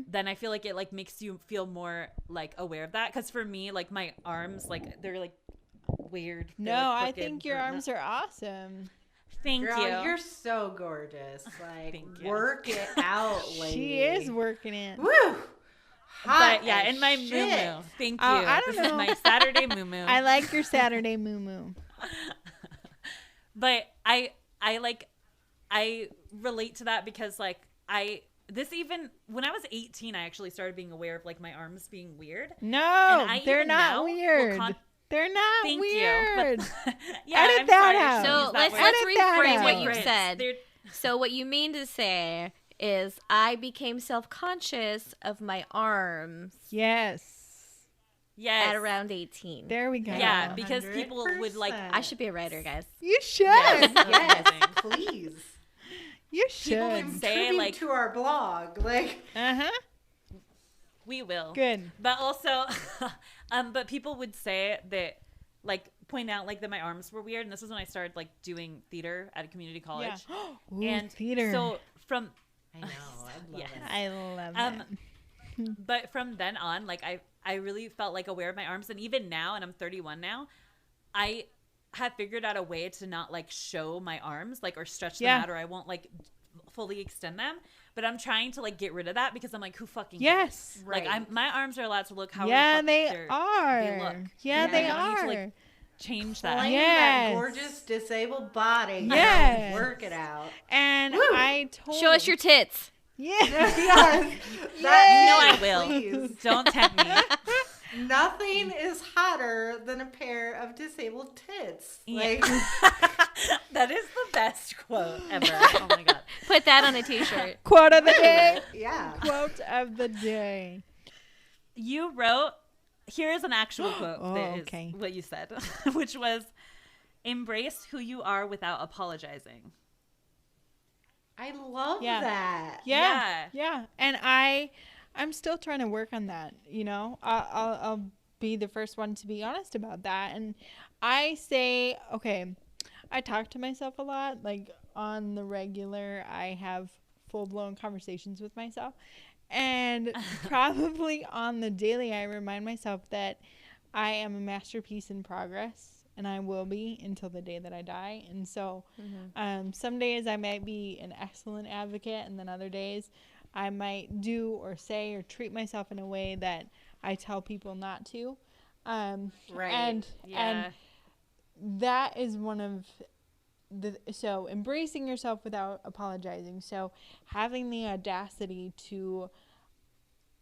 then I feel like it, like, makes you feel more, like, aware of that. Because for me, like, my arms, like, they're, like, weird. No, like, I think your arms are awesome. Thank Girl, you. You're so gorgeous. Like, Thank you. work it out, lady. She is working it. Woo! Hot But yeah, as in my shit. moo-moo. Thank you. I don't This know. is my Saturday moo-moo. I like your Saturday moo-moo. But I relate to that because, like, even when I was 18, I actually started being aware of, like, my arms being weird. No, they're even not now weird. They're not Thank weird. you. Yeah, Edit I'm that sorry. out. So let's Edit that rephrase what out. you said. They're- So what you mean to say is I became self-conscious of my arms Yes. Yes. at around 18. There we go. Yeah, because people would, like, 100%. I should be a writer, guys. You should. Yes. Yes, please. You People should. Say, contribute like- to our blog. Like, Uh-huh. We will. Good. But also, but people would say that, like, point out, like, that my arms were weird. And this is when I started, like, doing theater at a community college. Yeah. Ooh, And theater. so from, I know, I love Yes. it. I love it. but from then on, like, I really felt, like, aware of my arms. And even now, and I'm 31 now, I have figured out a way to not, like, show my arms, like, or stretch them out, or I won't, like, fully extend them. But I'm trying to, like, get rid of that because I'm like, who fucking Yes. cares? Like, my arms are allowed to look how Yeah, the they fuck are. they look. Yeah, they I don't need to, are. like, change that. Claim Yes. that gorgeous disabled body. Yes. Work it out. And Woo. I told Show us your tits. Yeah. Yes. You know I will. Please. Don't tempt me. Nothing is hotter than a pair of disabled tits. Like, That is the best quote ever. Oh my god. Put that on a t-shirt. Quote of the day. yeah. Quote of the day. You wrote, here is an actual quote Oh, that is okay. what you said, which was, embrace who you are without apologizing. I love Yeah. that. Yeah. And I'm still trying to work on that. You know, I'll be the first one to be honest about that. And I say, okay, I talk to myself a lot. Like, on the regular, I have full-blown conversations with myself. And probably on the daily, I remind myself that I am a masterpiece in progress. And I will be until the day that I die. And so some days I might be an excellent advocate, and then other days I might do or say or treat myself in a way that I tell people not to. Right. And that is one of so embracing yourself without apologizing. So having the audacity to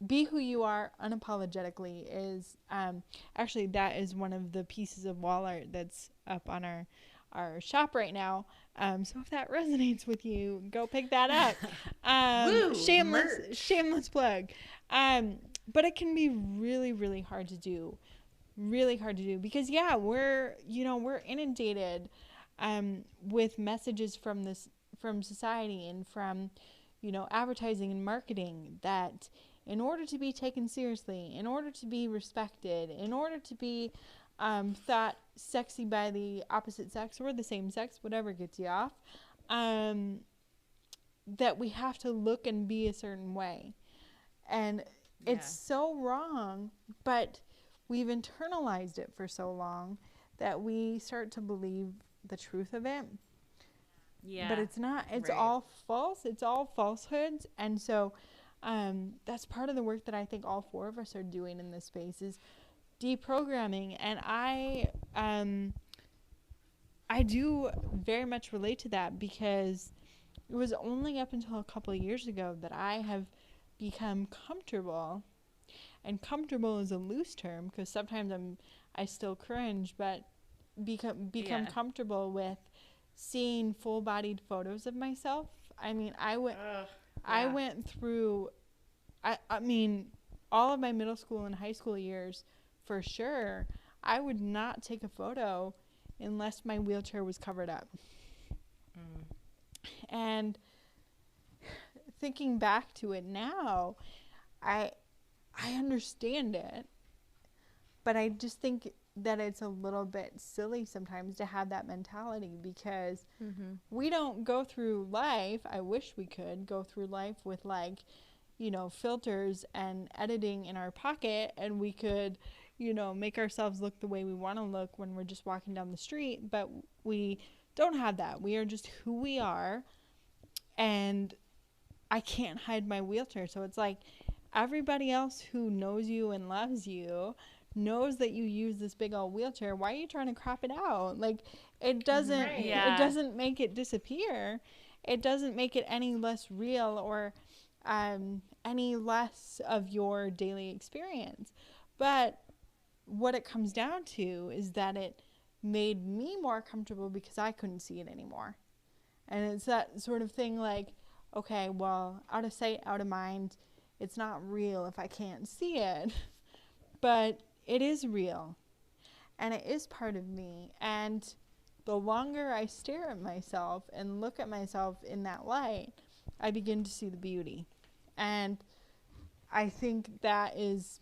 be who you are unapologetically is actually, that is one of the pieces of wall art that's up on our shop right now. So if that resonates with you, go pick that up. Woo, shameless plug. But it can be really, really hard to do. Really hard to do because we're inundated with messages from society and from advertising and marketing that in order to be taken seriously, in order to be respected, in order to be thought sexy by the opposite sex or the same sex, whatever gets you off, that we have to look and be a certain way. And it's so wrong, but we've internalized it for so long that we start to believe the truth of it. Yeah. But it's not. It's all false. It's all falsehoods. And so that's part of the work that I think all four of us are doing in this space is deprogramming. And I do very much relate to that because it was only up until a couple of years ago that I have become comfortable. And comfortable is a loose term because sometimes I still cringe, but become comfortable with seeing full-bodied photos of myself. I mean, I went through, I mean, all of my middle school and high school years, for sure, I would not take a photo unless my wheelchair was covered up. And thinking back to it now, I understand it, but I just think that it's a little bit silly sometimes to have that mentality because we don't go through life. I wish we could go through life with filters and editing in our pocket, and we could, make ourselves look the way we want to look when we're just walking down the street, but we don't have that. We are just who we are, and I can't hide my wheelchair. So it's like everybody else who knows you and loves you knows that you use this big old wheelchair. Why are you trying to crop it out? Like, it doesn't it doesn't make it disappear. It doesn't make it any less real or any less of your daily experience. But what it comes down to is that it made me more comfortable because I couldn't see it anymore. And it's that sort of thing like, okay, well, out of sight, out of mind. It's not real if I can't see it, but it is real, and it is part of me. And the longer I stare at myself and look at myself in that light, I begin to see the beauty. And I think that is,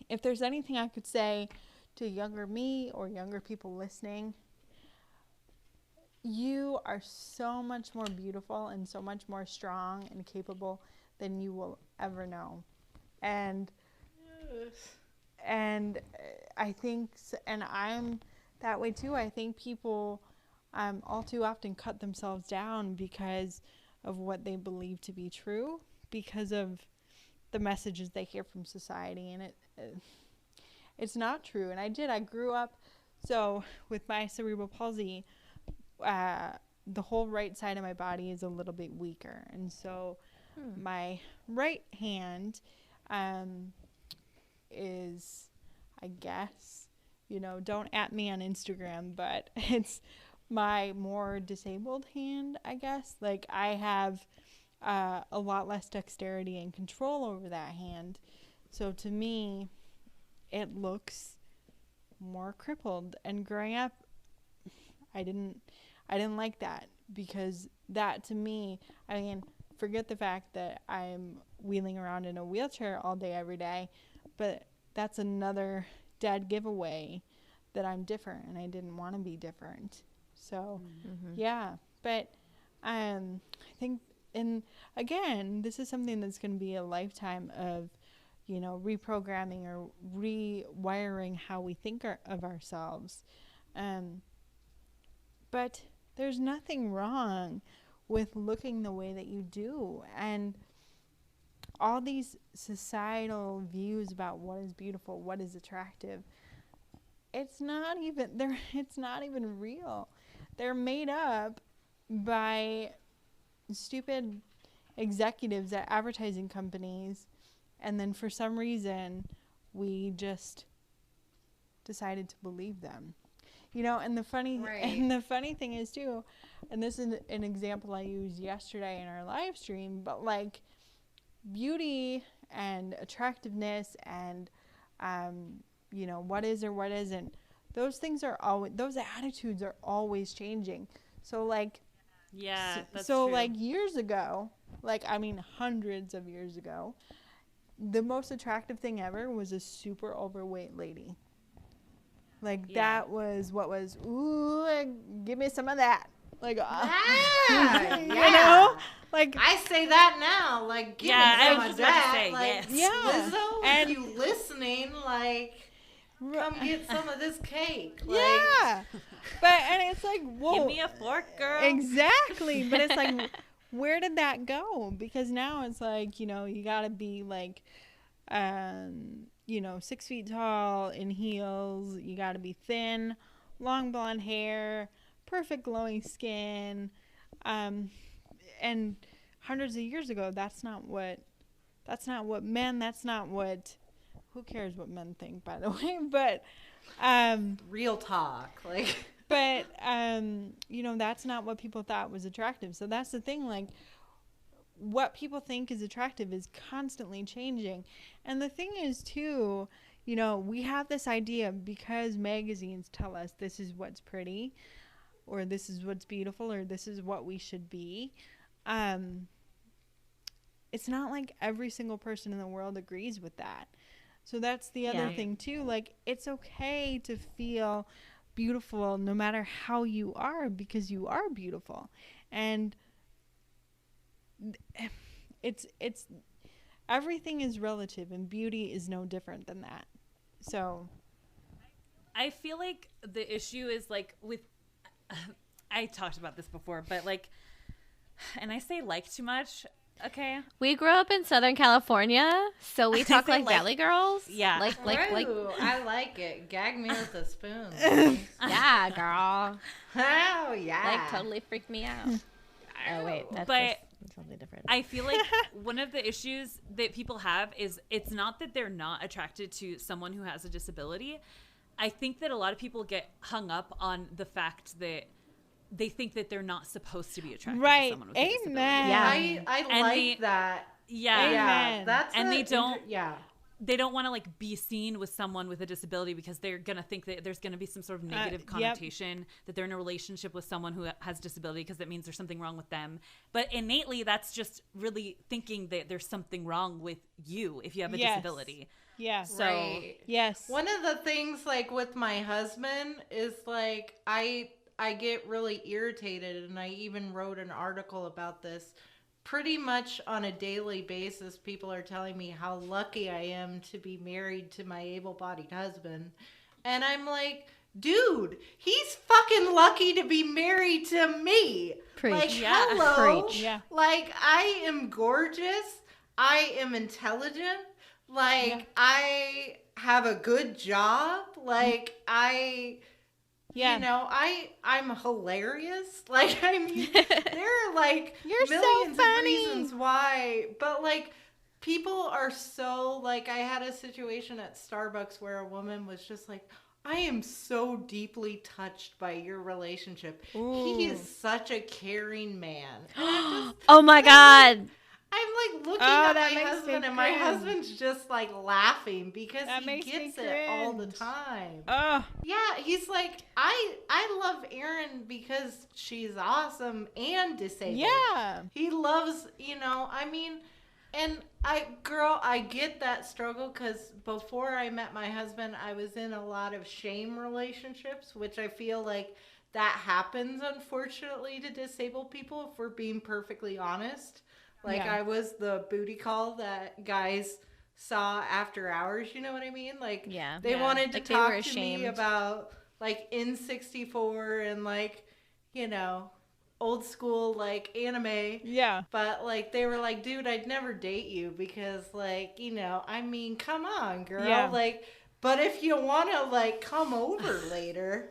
if there's anything I could say to younger me or younger people listening, you are so much more beautiful and so much more strong and capable than you will ever know. And I think, and I'm that way too, I think people all too often cut themselves down because of what they believe to be true, because of the messages they hear from society, and it's not true. And I grew up, so with my cerebral palsy, the whole right side of my body is a little bit weaker, and so my right hand is, I guess, don't at me on Instagram, but it's my more disabled hand, I guess. Like, I have a lot less dexterity and control over that hand. So to me, it looks more crippled. And growing up, I didn't like that, because that to me, I mean, forget the fact that I'm wheeling around in a wheelchair all day, every day, but that's another dead giveaway that I'm different, and I didn't want to be different. So, yeah, but I think, and again, this is something that's going to be a lifetime of, reprogramming or rewiring how we think of ourselves. But there's nothing wrong with looking the way that you do, and all these societal views about what is beautiful, what is attractive, it's not even real. they're made up by stupid executives at advertising companies, and then for some reason we just decided to believe them. You know, and the funny thing is too, and this is an example I used yesterday in our live stream, but like beauty and attractiveness and you know, what is or what isn't, those things are always, those attitudes are always changing. So like, yeah, that's so true. like years ago, like I mean hundreds of years ago, the most attractive thing ever was a super overweight lady. Like that was what was, ooh, give me some of that. Like, Yeah, you know, like I say that now. Like, give me I some was of just about to that. say, Like, yes. Lizzo, And- if you listening, like, come get some of this cake. Like, yeah. But, and it's like, whoa. Give me a fork, girl. Exactly. But it's like, where did that go? Because now it's like, you know, you got to be like, you know, 6 feet tall in heels. You got to be thin, long blonde hair, perfect glowing skin. And hundreds of years ago, that's not what who cares what men think, by the way, but, real talk. Like, but, you know, that's not what people thought was attractive. So that's the thing, like, what people think is attractive is constantly changing. And the thing is, too, you know, we have this idea because magazines tell us this is what's pretty, or this is what's beautiful, or this is what we should be. It's not like every single person in the world agrees with that. So that's the other thing, too. Like, it's okay to feel beautiful no matter how you are, because you are beautiful. And it's everything is relative, and beauty is no different than that. So I feel like the issue is like with I talked about this before, but like, and I say like too much. Okay, We grew up in Southern California, so we talk say like like- Valley girls. Yeah. like Ooh, I like it. Gag me with a spoon. yeah, girl. Oh, yeah. Like totally freaked me out. Oh wait, that's But something different. I feel like one of the issues that people have is it's not that they're not attracted to someone who has a disability. I think that a lot of people get hung up on the fact that they think that they're not supposed to be attracted to someone with a disability. Amen. I And like that. Yeah. Yeah, Amen. that's And they don't- Yeah. They don't want to like be seen with someone with a disability because they're going to think that there's going to be some sort of negative connotation that they're in a relationship with someone who has disability because that means there's something wrong with them. But innately, that's just really thinking that there's something wrong with you if you have a disability. Yeah. So Right. Yes. One of the things, like, with my husband is, like, I get really irritated, and I even wrote an article about this. Pretty much on a daily basis, people are telling me how lucky I am to be married to my able-bodied husband. And I'm like, dude, he's fucking lucky to be married to me. Preach. Like, Yeah. hello. Preach. Yeah. Like, I am gorgeous. I am intelligent. Like, I have a good job. Like, Yeah. you know, I'm hilarious. Like, I mean, there are like You're so millions of funny. reasons why, but like, people are so, like, I had a situation at Starbucks where a woman was just like, I am so deeply touched by your relationship. He is such a caring man. And I'm just, Oh my god. I'm like looking Oh, at that my makes me husband, and my cringe. husband's just like laughing because That he makes me gets it all the cringe. time. Oh, Yeah, he's like, I love Erin because she's awesome and disabled. yeah. He loves, you know, I mean, and I get that struggle because before I met my husband, I was in a lot of shame relationships, which I feel like that happens, unfortunately, to disabled people, if we're being perfectly honest. Like, Yeah. I was the booty call that guys saw after hours, you know what I mean? Like, Yeah. they Yeah. wanted to Like, they talk were to me ashamed. about, like, N64 and, like, you know, old school, like, anime. Yeah. But, like, they were like, dude, I'd never date you because, like, you know, I mean, come on, girl. Yeah. Like, but if you want to, like, come over later,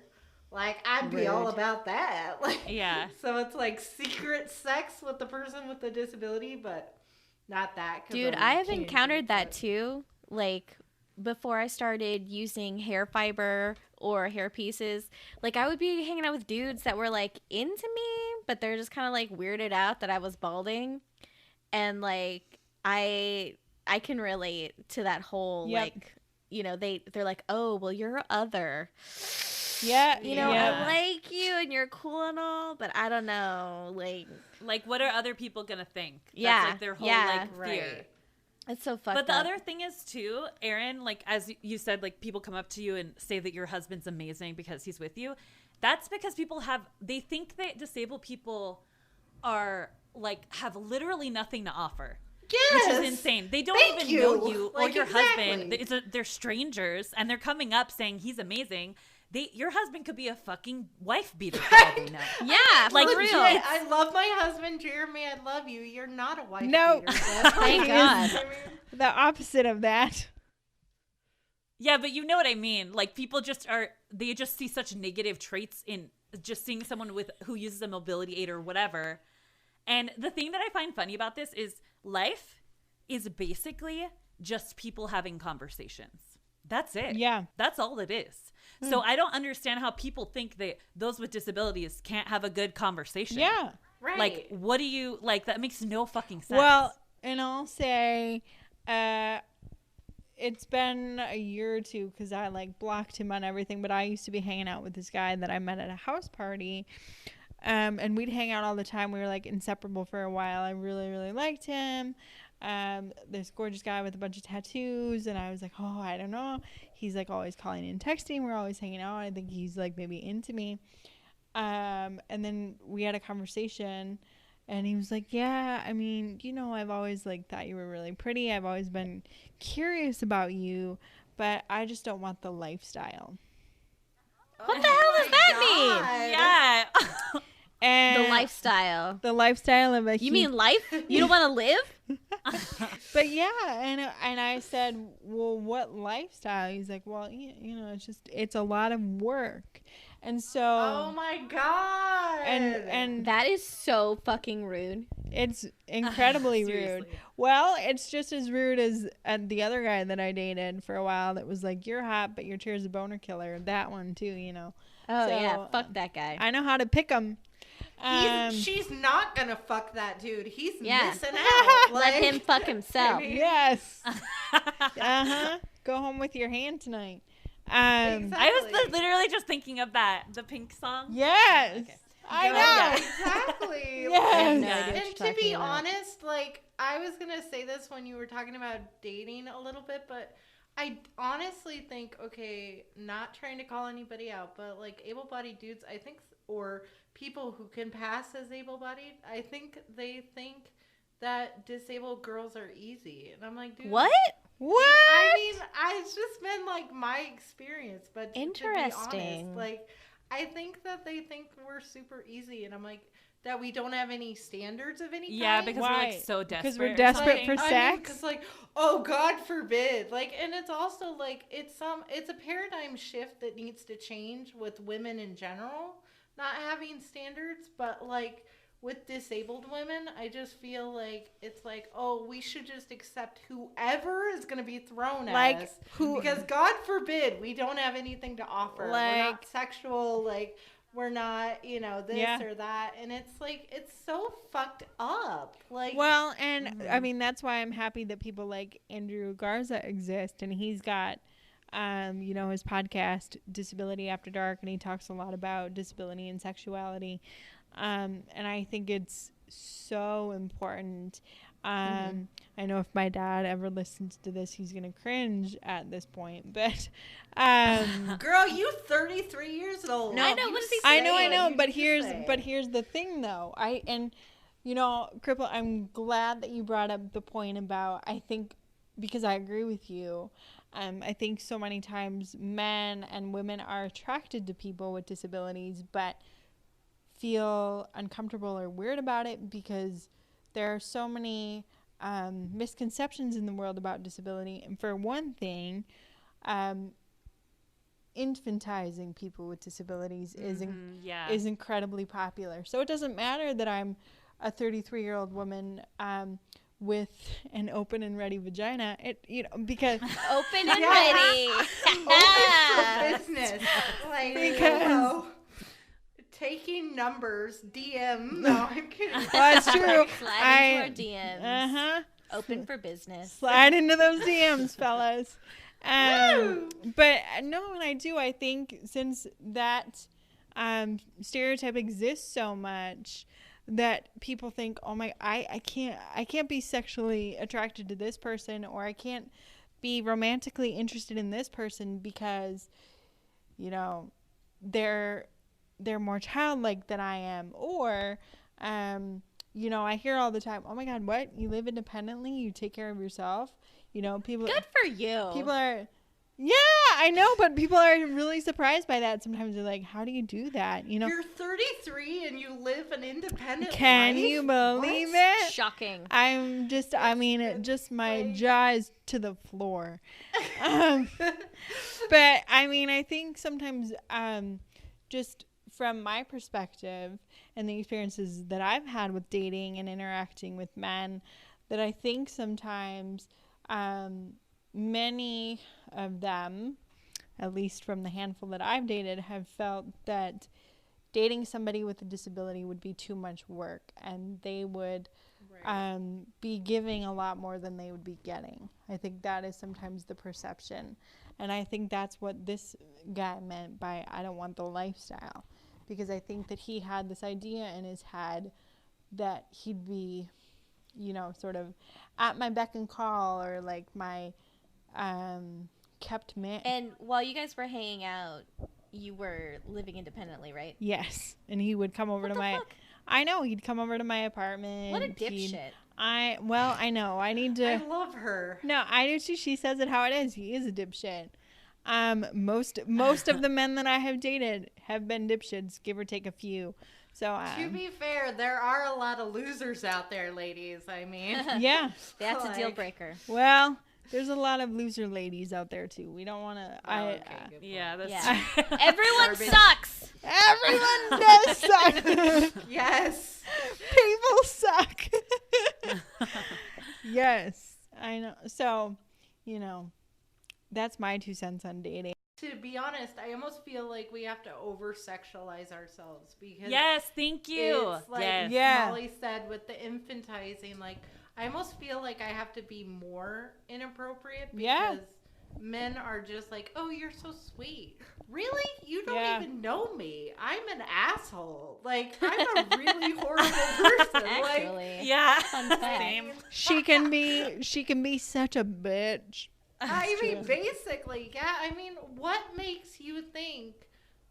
Like, I'd be all Rude. about that. Like, Yeah. So it's like secret sex with the person with the disability, but not that. 'cause Dude, I'm I have cagey, encountered that but- too. Like, before I started using hair fiber or hair pieces, like, I would be hanging out with dudes that were, like, into me, but they're just kind of, like, weirded out that I was balding. And, like, I can relate to that whole, Yep. like, you know, they're like, oh, well, you're other. Yeah. You know, Yeah. I like you and you're cool and all, but I don't know. Like, what are other people gonna think? Yeah, That's like their whole yeah. like fear. Right. It's so fucked But the up. other thing is too, Erin, like as you said, like people come up to you and say that your husband's amazing because he's with you. That's because they think that disabled people are like have literally nothing to offer. Yes. Which is insane. They don't Thank even you. know you or Like, your exactly. husband. They're strangers and they're coming up saying he's amazing. Your husband could be a fucking wife beater for all they know. Yeah, Like, for Legit, real. I love my husband, Jeremy. I love you. You're not a wife No. beater. But Thank God. The opposite of that. Yeah, but you know what I mean. Like people they just see such negative traits in just seeing someone who uses a mobility aid or whatever. And the thing that I find funny about this is life is basically just people having conversations. That's it. Yeah. That's all it is. So I don't understand how people think that those with disabilities can't have a good conversation. Yeah. right. Like, what do you like? That makes no fucking sense. Well, and I'll say, it's been a year or two because I like blocked him on everything. But I used to be hanging out with this guy that I met at a house party, and we'd hang out all the time. We were like inseparable for a while. I really, really liked him. This gorgeous guy with a bunch of tattoos, and I was like, oh, I don't know. He's like always calling and texting. We're always hanging out. I think he's like maybe into me. And then we had a conversation. And he was like, yeah, I mean, you know, I've always, like, thought you were really pretty. I've always been curious about you, but I just don't want the lifestyle. What the hell does that God. yeah. And The lifestyle. The lifestyle of a You mean life? You don't want to live? But yeah, and I said, well, what lifestyle? He's like, well, you know, it's a lot of work. And so Oh my God. and That is so fucking rude. it's incredibly rude. Seriously. Well, it's just as rude as the other guy that I dated for a while that was like, you're hot, but your chair's a boner killer. That one too, you know. Oh, So, yeah. Fuck that guy. I know how to pick them. She's not gonna fuck that dude. He's Yeah. missing out. Let him fuck himself. Yes. Go home with your hand tonight. Exactly. I was literally just thinking of the Pink song. Yes. Okay. I Yeah, know. exactly. I have Yes. no Yeah. idea what And you're to talking be about. honest, like, I was gonna say this when you were talking about dating a little bit, but I honestly think, okay, not trying to call anybody out, but like able-bodied dudes, I think, or people who can pass as able-bodied, I think they think that disabled girls are easy, and I'm like, dude, What? What? I mean, it's just been like my experience, but to be Interesting. honest, like, I think that they think we're super easy, and I'm like, that we don't have any standards of any kind. Yeah, because we're Why? like so desperate. Because we're or desperate something. for I mean, sex? because like, oh, God forbid, like, and it's also like it's a paradigm shift that needs to change with women in general, not having standards, but like with disabled women, I just feel like it's like, oh, we should just accept whoever is going to be thrown Like, at us. who- Because God forbid we don't have anything to offer. We're not Like- sexual, like, we're not, you know, this Yeah. or that. And it's like, it's so fucked up. Like, Well, and I mean, that's why I'm happy that people like Andrew Garza exist. And he's got, you know, his podcast, Disability After Dark, and he talks a lot about disability and sexuality. And I think it's so important. I know if my dad ever listens to this, he's going to cringe at this point. But girl, you 33 years old. No, I know, You what does he say I know, what you but need to here's say. the thing though. You know, Cripple, I'm glad that you brought up the point about, I think, because I agree with you. I think so many times men and women are attracted to people with disabilities, but feel uncomfortable or weird about it because there are so many misconceptions in the world about disability. And for one thing, infantizing people with disabilities is Yeah. is incredibly popular. So it doesn't matter that I'm a 33-year-old woman with an open and ready vagina. Because Open and ready. Open for business. Like, Because- taking numbers, DM. No, I'm kidding. that's true. Slide into our DMs. Uh-huh. Open for business. Slide into those DMs, fellas. But no, and I think since that stereotype exists so much that people think, oh my, I can't be sexually attracted to this person, or I can't be romantically interested in this person because, they're more childlike than I am, or I hear all the time, oh my God, what? You live independently? You take care of yourself? People. Good for you. People are, yeah, I know, but people are really surprised by that. Sometimes they're like, how do you do that? You're 33 and you live an independent Can life? you believe What? it? Shocking. My jaw is to the floor. But I think sometimes, just from my perspective and the experiences that I've had with dating and interacting with men, that I think sometimes many of them, at least from the handful that I've dated, have felt that dating somebody with a disability would be too much work, and they would be giving a lot more than they would be getting. I think that is sometimes the perception, and I think that's what this guy meant by I don't want the lifestyle, because I think that he had this idea in his head that he'd be, sort of at my beck and call, or like my kept man. And while you guys were hanging out, you were living independently, right? Yes, and he would come over What to the my. fuck? I know, he'd come over to my apartment. What a dipshit. I know. I need I to. love her. No, I do too. She says it how it is. He is a dipshit. Most of the men that I have dated have been dipshits, give or take a few. So To be fair, there are a lot of losers out there, ladies. I mean, yeah. That's a deal Like- breaker. Well, there's a lot of loser ladies out there too. We don't want to. okay, good Yeah, point. that's Yeah. true. Everyone Garbage. sucks. Everyone does suck. Yes. People suck. Yes, I know. So, that's my 2 cents on dating. To be honest, I almost feel like we have to over-sexualize ourselves because Yes, thank you. it's like Yes. Yeah. Molly said with the infantizing, like I almost feel like I have to be more inappropriate because Yeah. men are just like, oh, you're so sweet. Really? You don't Yeah. even know me. I'm an asshole. Like, I'm a really horrible person. Like, Actually. Yeah. Fun fact. Same. She can be such a bitch. I mean, basically, yeah. I mean, what makes you think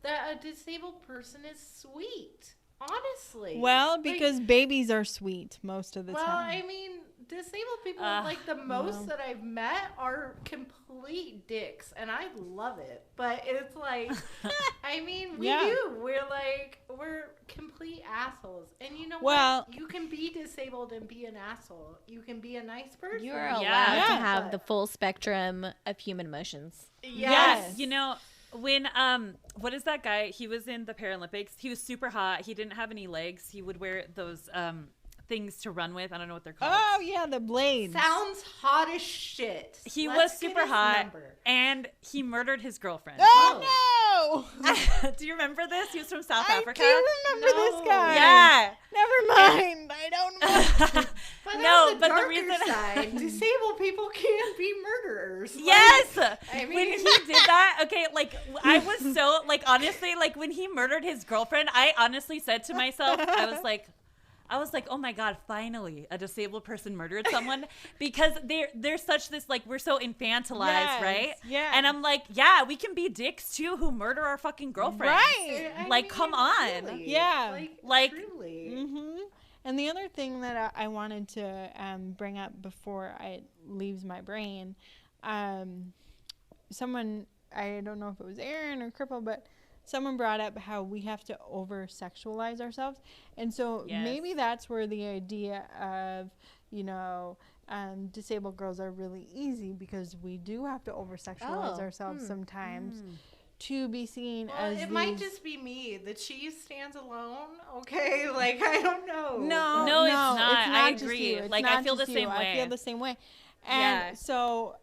that a disabled person is sweet? Honestly. Well, Like, because babies are sweet most of the well, time. I mean, disabled people, like the most that I've met are complete dicks, and I love it. But it's like, I mean, we Yeah. do. We're complete assholes. And you know Well- what? You can be disabled and be an asshole. You can be a nice person. You're allowed Yeah. to have But- the full spectrum of human emotions. Yes. You know, when what is that guy? He was in the Paralympics. He was super hot. He didn't have any legs. He would wear those things to run with. I don't know what they're called. Oh yeah, the blades. Sounds hot as shit. He Let's was get super his hot, number. and he murdered his girlfriend. Oh no! Do you remember this? He was from South I Africa. do remember No. this guy. Yeah. Never mind. I don't know. But No, on the but the darker reason- side, disabled people can be murderers. Like, Yes. I When mean- he did that, okay, like I was so like honestly, like when he murdered his girlfriend, I honestly said to myself, I was like, oh my God, finally a disabled person murdered someone, because they're such this, like, we're so infantilized, Yes, right? yeah. And I'm like, yeah, we can be dicks too who murder our fucking girlfriends. Right. I Like, mean, come on. really, Yeah. Like- truly. Mm-hmm. And the other thing that I wanted to bring up before it leaves my brain, someone, I don't know if it was Aaron or Cripple, but someone brought up how we have to over-sexualize ourselves. And so Yes. maybe that's where the idea of, disabled girls are really easy, because we do have to over-sexualize Oh, ourselves sometimes to be seen Well, as it might these- just be me. The cheese stands alone. Okay, like I don't know. No, it's not. I just agree. you. It's Like, not I feel the just same you. way. I feel the same way. Yeah. And so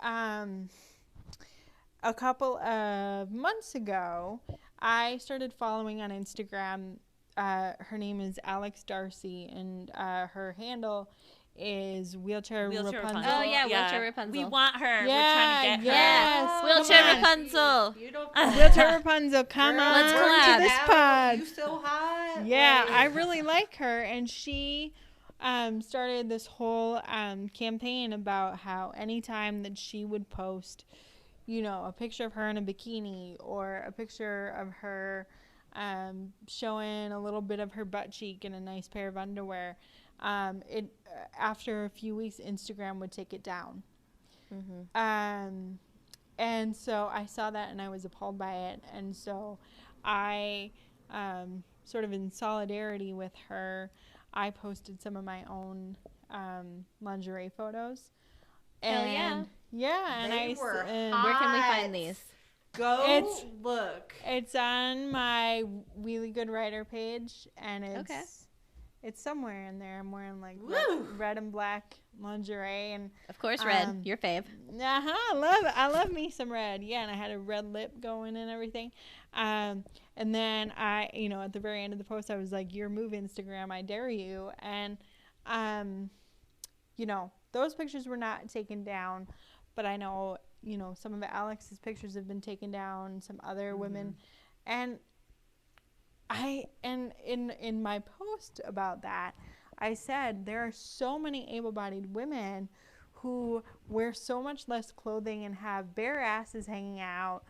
a couple of months ago, I started following on Instagram. Her name is Alex Darcy, and her handle is wheelchair Rapunzel. Oh, yeah, Wheelchair Rapunzel. We want her. Yeah, We're trying to get her. yes. Oh, Wheelchair come on. Rapunzel. Beautiful. Wheelchair Rapunzel, come Girl, on Let's to collab. this pod. You so hot. Yeah, Like, I really like her, and she started this whole campaign about how anytime that she would post, you know, a picture of her in a bikini or a picture of her showing a little bit of her butt cheek in a nice pair of underwear, it after a few weeks, Instagram would take it down. And so I saw that and I was appalled by it, and so I sort of in solidarity with her, I posted some of my own lingerie photos. Hell yeah. And yeah, and They were and hot. Where can we find these? Go It's- look. it's on my Really Good Writer page, and it's somewhere in there. I'm wearing like Woo. red and black lingerie, and Of course, Red, Um, your fave. I love me some red. Yeah, and I had a red lip going and everything. And then I, you know, at the very end of the post, I was like, "Your move, Instagram, I dare you." And, you know, those pictures were not taken down, but I know, you know, some of Alex's pictures have been taken down, some other women, and in my post about that, I said there are so many able-bodied women who wear so much less clothing and have bare asses hanging out.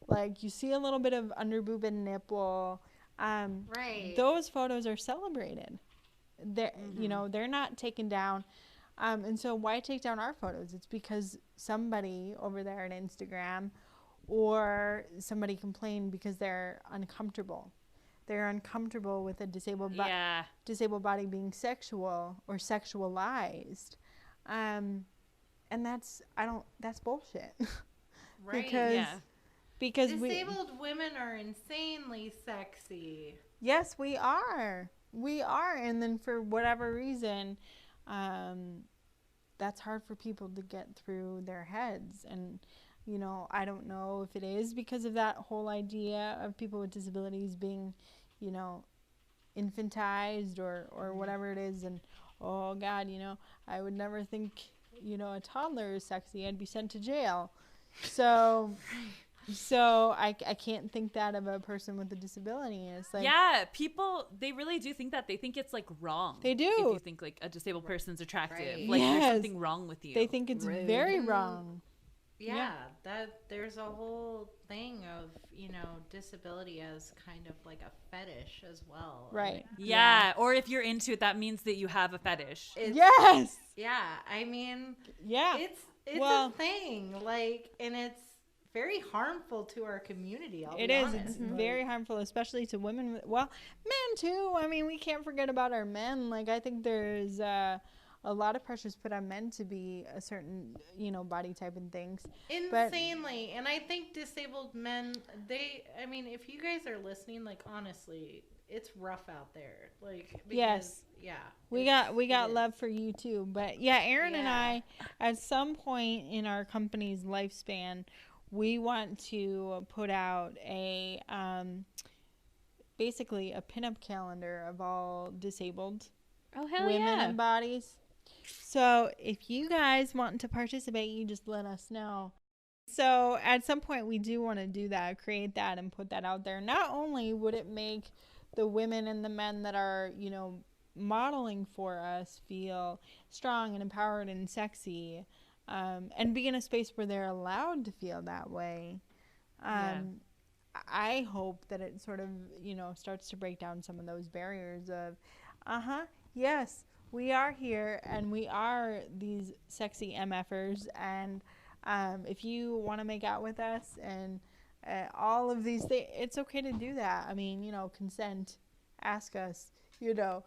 Like, you see a little bit of underboob and nipple. Right. Those photos are celebrated. They're, you know, they're not taken down. And so why take down our photos? It's because somebody over there on Instagram or somebody complained because they're uncomfortable. They're uncomfortable with a disabled body being sexual or sexualized. And that's bullshit. Right. Because Disabled women are insanely sexy. yes, we are. And then for whatever reason, that's hard for people to get through their heads. And, you know, I don't know if it is because of that whole idea of people with disabilities being, you know, infantized or whatever it is. And, oh, God, you know, I would never think, you know, a toddler is sexy. I'd be sent to jail. So I can't think that of a person with a disability. And it's like, Yeah, people, they really do think that. They think it's like wrong. They do. If you think like a disabled person's attractive. Right. Like Yes. there's something wrong with you. they think it's Rude. very wrong. Yeah, that there's a whole thing of, you know, disability as kind of like a fetish as well. Right. Yeah, or if you're into it, that means that you have a fetish. It's, Yes. Yeah, I mean, Yeah. it's Well- a thing, like, and it's very harmful to our community. I'll It be is. honest. It's Like, very harmful, especially to women. Well, men too. I mean, we can't forget about our men. Like, I think there's a lot of pressures put on men to be a certain, you know, body type and things. But- insanely. And I think disabled men, I mean, if you guys are listening, like, honestly, it's rough out there. Like, because, Yes. yeah. We it got is. love for you too. But yeah, Aaron and Yeah. I, at some point in our company's lifespan, we want to put out a basically a pinup calendar of all disabled Oh, hell women yeah. and bodies. So if you guys want to participate, you just let us know. So at some point we do want to do that, create that and put that out there. Not only would it make the women and the men that are, you know, modeling for us feel strong and empowered and sexy, and be in a space where they're allowed to feel that way. I hope that it sort of, you know, starts to break down some of those barriers of, yes, we are here and we are these sexy MFers, and if you want to make out with us and all of these things, it's okay to do that. I mean, you know, consent, ask us, you know.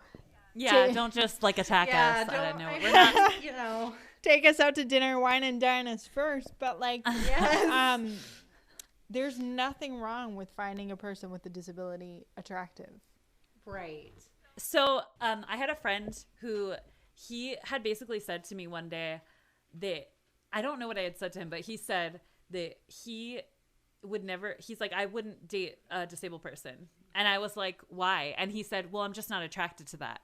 Yeah, don't just like attack Yeah, us. I don't know. I We're mean, not. you know. Take us out to dinner, wine and dine us first, but like, there's nothing wrong with finding a person with a disability attractive. Right. So I had a friend who he had basically said to me one day that I don't know what I had said to him, but he said that he would never, he's like, I wouldn't date a disabled person. And I was like, why? And he said, well, I'm just not attracted to that.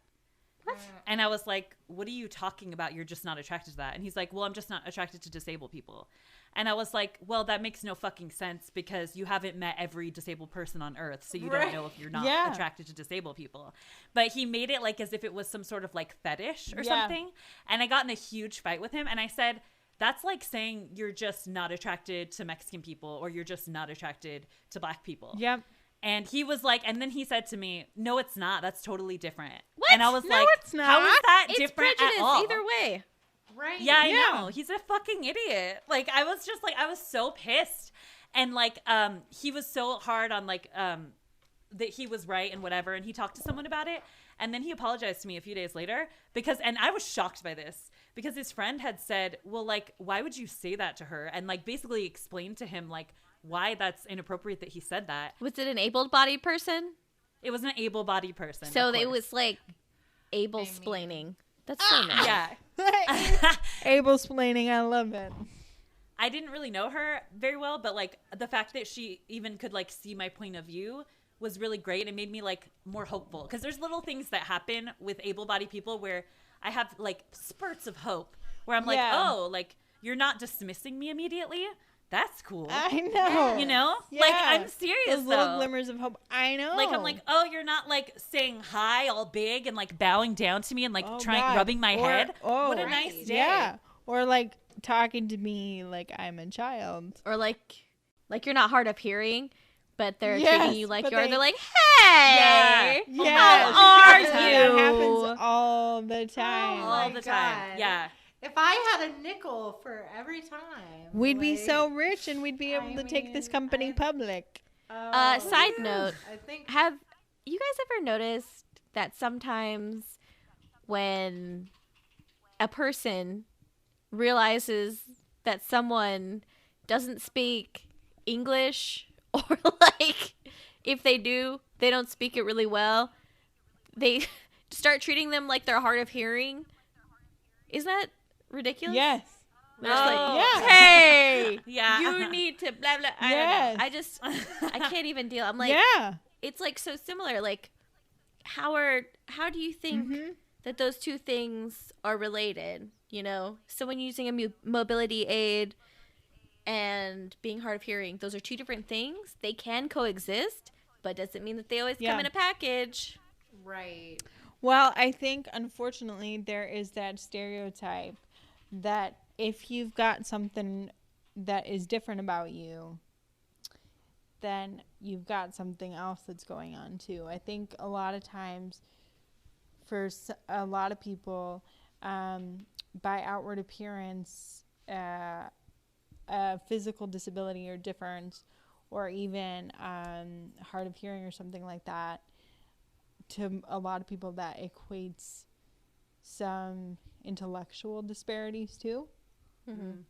What? And I was like, what are you talking about? You're just not attracted to that. And he's like, well, I'm just not attracted to disabled people. And I was like, well, that makes no fucking sense because you haven't met every disabled person on earth. So you don't know if you're not attracted to disabled people. But he made it like as if it was some sort of like fetish or something. And I got in a huge fight with him. And I said, that's like saying you're just not attracted to Mexican people or you're just not attracted to black people. Yep. And he was like, and then he said to me, no, it's not. That's totally different. What? And I was No, like, it's not. how is that It's different prejudice at all? either way. Right. Yeah, I know. He's a fucking idiot. Like, I was just like, I was so pissed. And like, he was so hard on like, that he was right and whatever. And he talked to someone about it. And then he apologized to me a few days later because, and I was shocked by this because his friend had said, well, like, why would you say that to her? And like, basically explained to him, like, why that's inappropriate that he said that. Was it an able-bodied person? It was an able-bodied person. So of it course. was like able-splaining. That's so nice. Yeah. Able-splaining, I love it. I didn't really know her very well, but like the fact that she even could like see my point of view was really great. It made me like more hopeful because there's little things that happen with able-bodied people where I have like spurts of hope where I'm like, oh, like you're not dismissing me immediately. That's cool. I know. You know? Yeah. Like, I'm serious, Those little though. glimmers of hope. I know. Like, I'm like, oh, you're not, like, saying hi all big and, like, bowing down to me and, like, rubbing my head. Oh, what a nice day. Yeah. Or, like, talking to me like I'm a child. Or like you're not hard of hearing, but they're Yes, treating you like but you are. they- They're like, hey, Yes. how are That you? happens all the time. All my the time. God. Yeah. If I had a nickel for every time, We'd be like, so rich and we'd be able to take this company public. Side note, I think have you guys ever noticed that sometimes when a person realizes that someone doesn't speak English, or like if they do, they don't speak it really well, they start treating them like they're hard of hearing? Isn't that ridiculous? Yes. They're just like, Yeah. hey, Yeah. you need to blah blah. I Yes. don't know. I can't even deal. I'm like, Yeah. it's like so similar. Like, how do you think Mhm. that those two things are related? You know, someone using a mobility aid and being hard of hearing, those are two different things. They can coexist, but doesn't mean that they always Yeah. come in a package. right. Well, I think, unfortunately, there is that stereotype that if you've got something that is different about you, then you've got something else that's going on, too. I think a lot of times, for a lot of people, by outward appearance, a physical disability or difference, or even hard of hearing or something like that, to a lot of people that equates some intellectual disparities too. Mm-hmm.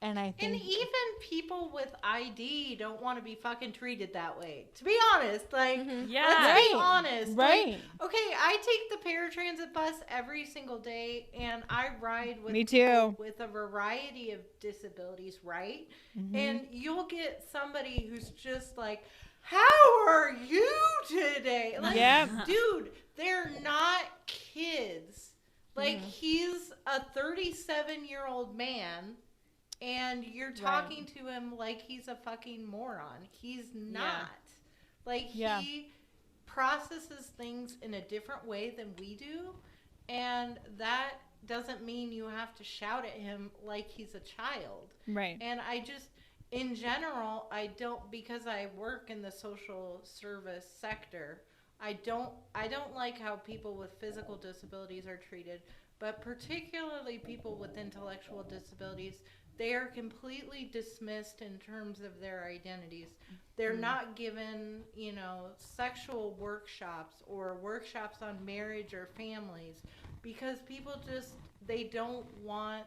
And I And think even people with ID don't want to be fucking treated that way. To be honest, like, Yeah. let's be honest. Right. Like, okay, I take the paratransit bus every single day, and I ride with Me too. people with a variety of disabilities, right? Mhm. And you'll get somebody who's just like, how are you today? Like, Yep. dude, they're not kids. Like, he's a 37-year-old man, and you're talking to him like he's a fucking moron. He's not. Like, Yeah. he processes things in a different way than we do, and that doesn't mean you have to shout at him like he's a child. right. And I just, in general, I don't, because I work in the social service sector, I don't like how people with physical disabilities are treated, but particularly people with intellectual disabilities, they are completely dismissed in terms of their identities. They're not given, sexual workshops or workshops on marriage or families, because people just, they don't want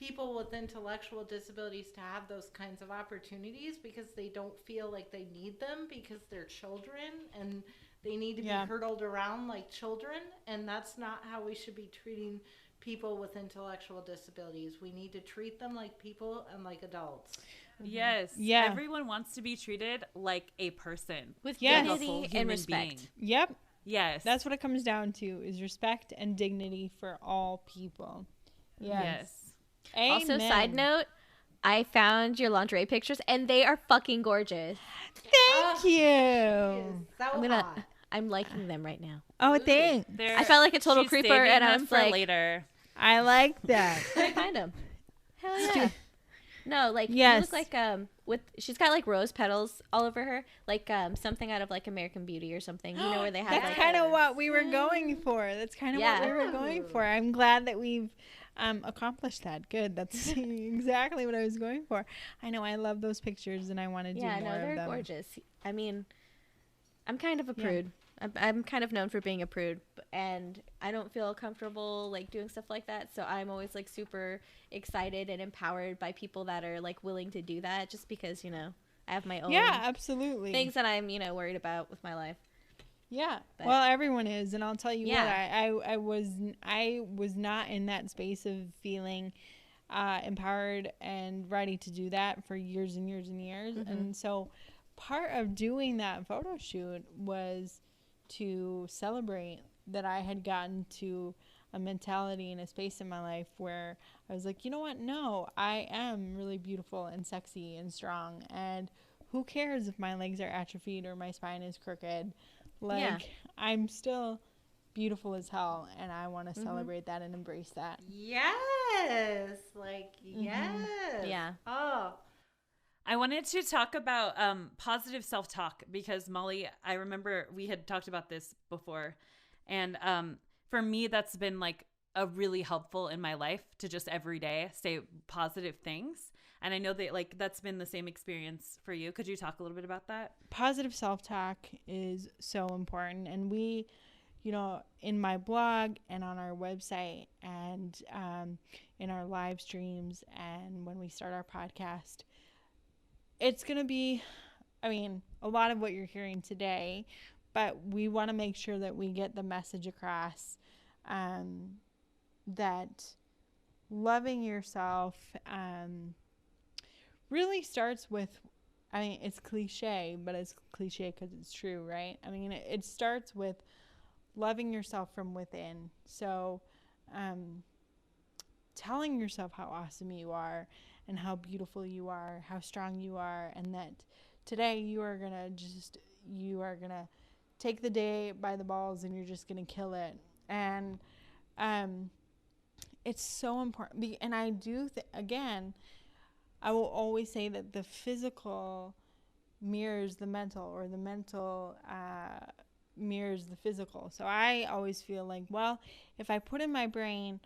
people with intellectual disabilities to have those kinds of opportunities because they don't feel like they need them because they're children and they need to be hurdled around like children. And that's not how we should be treating people with intellectual disabilities. We need to treat them like people and like adults. Yes. Yeah. Everyone wants to be treated like a person. With Yes. dignity Full and human respect. being. Yep. Yes. That's what it comes down to, is respect and dignity for all people. Yes. Also, Amen. side note, I found your lingerie pictures and they are fucking gorgeous. Thank you. So I'm liking them right now. Oh, thanks. They're- I felt like a total she's creeper saving and I them was for like, later. I like that. I find them. Hell yeah. No, like Yes. you look like with she's got like rose petals all over her, like something out of like American Beauty or something. You know where they have That's like kind of what we were going for. That's kind of what we were going for. I'm glad that we've accomplished that. Good. That's exactly what I was going for. I know. I love those pictures, and I want to do more of them. they're gorgeous. I mean, I'm kind of a prude. I'm kind of known for being a prude, and I don't feel comfortable like doing stuff like that. So I'm always like super excited and empowered by people that are like willing to do that, just because I have my own absolutely things that I'm worried about with my life. Yeah. But- Well, everyone is, and I'll tell you Yeah. what, I was not in that space of feeling empowered and ready to do that for years and years and years. Mm-hmm. And so part of doing that photo shoot was to celebrate that I had gotten to a mentality and a space in my life where I was like, you know what? No, I am really beautiful and sexy and strong. And who cares if my legs are atrophied or my spine is crooked? Like, I'm still beautiful as hell, and I want to celebrate that and embrace that. Yes. Like, yes. Yeah. Oh. I wanted to talk about positive self-talk because Molly, I remember we had talked about this before. And for me, that's been like a really helpful in my life to just every day say positive things. And I know that like that's been the same experience for you. Could you talk a little bit about that? Positive self-talk is so important. And we, in my blog and on our website and in our live streams and when we start our podcast, it's going to be, a lot of what you're hearing today, but we want to make sure that we get the message across that loving yourself really starts with, it's cliche, but it's cliche because it's true, right? It starts with loving yourself from within. So telling yourself how awesome you are and how beautiful you are, how strong you are, and that today you are going to take the day by the balls and you're just going to kill it. And it's so important. And I do, again, I will always say that the physical mirrors the mental, or the mental mirrors the physical. So I always feel like, well, if I put in my brain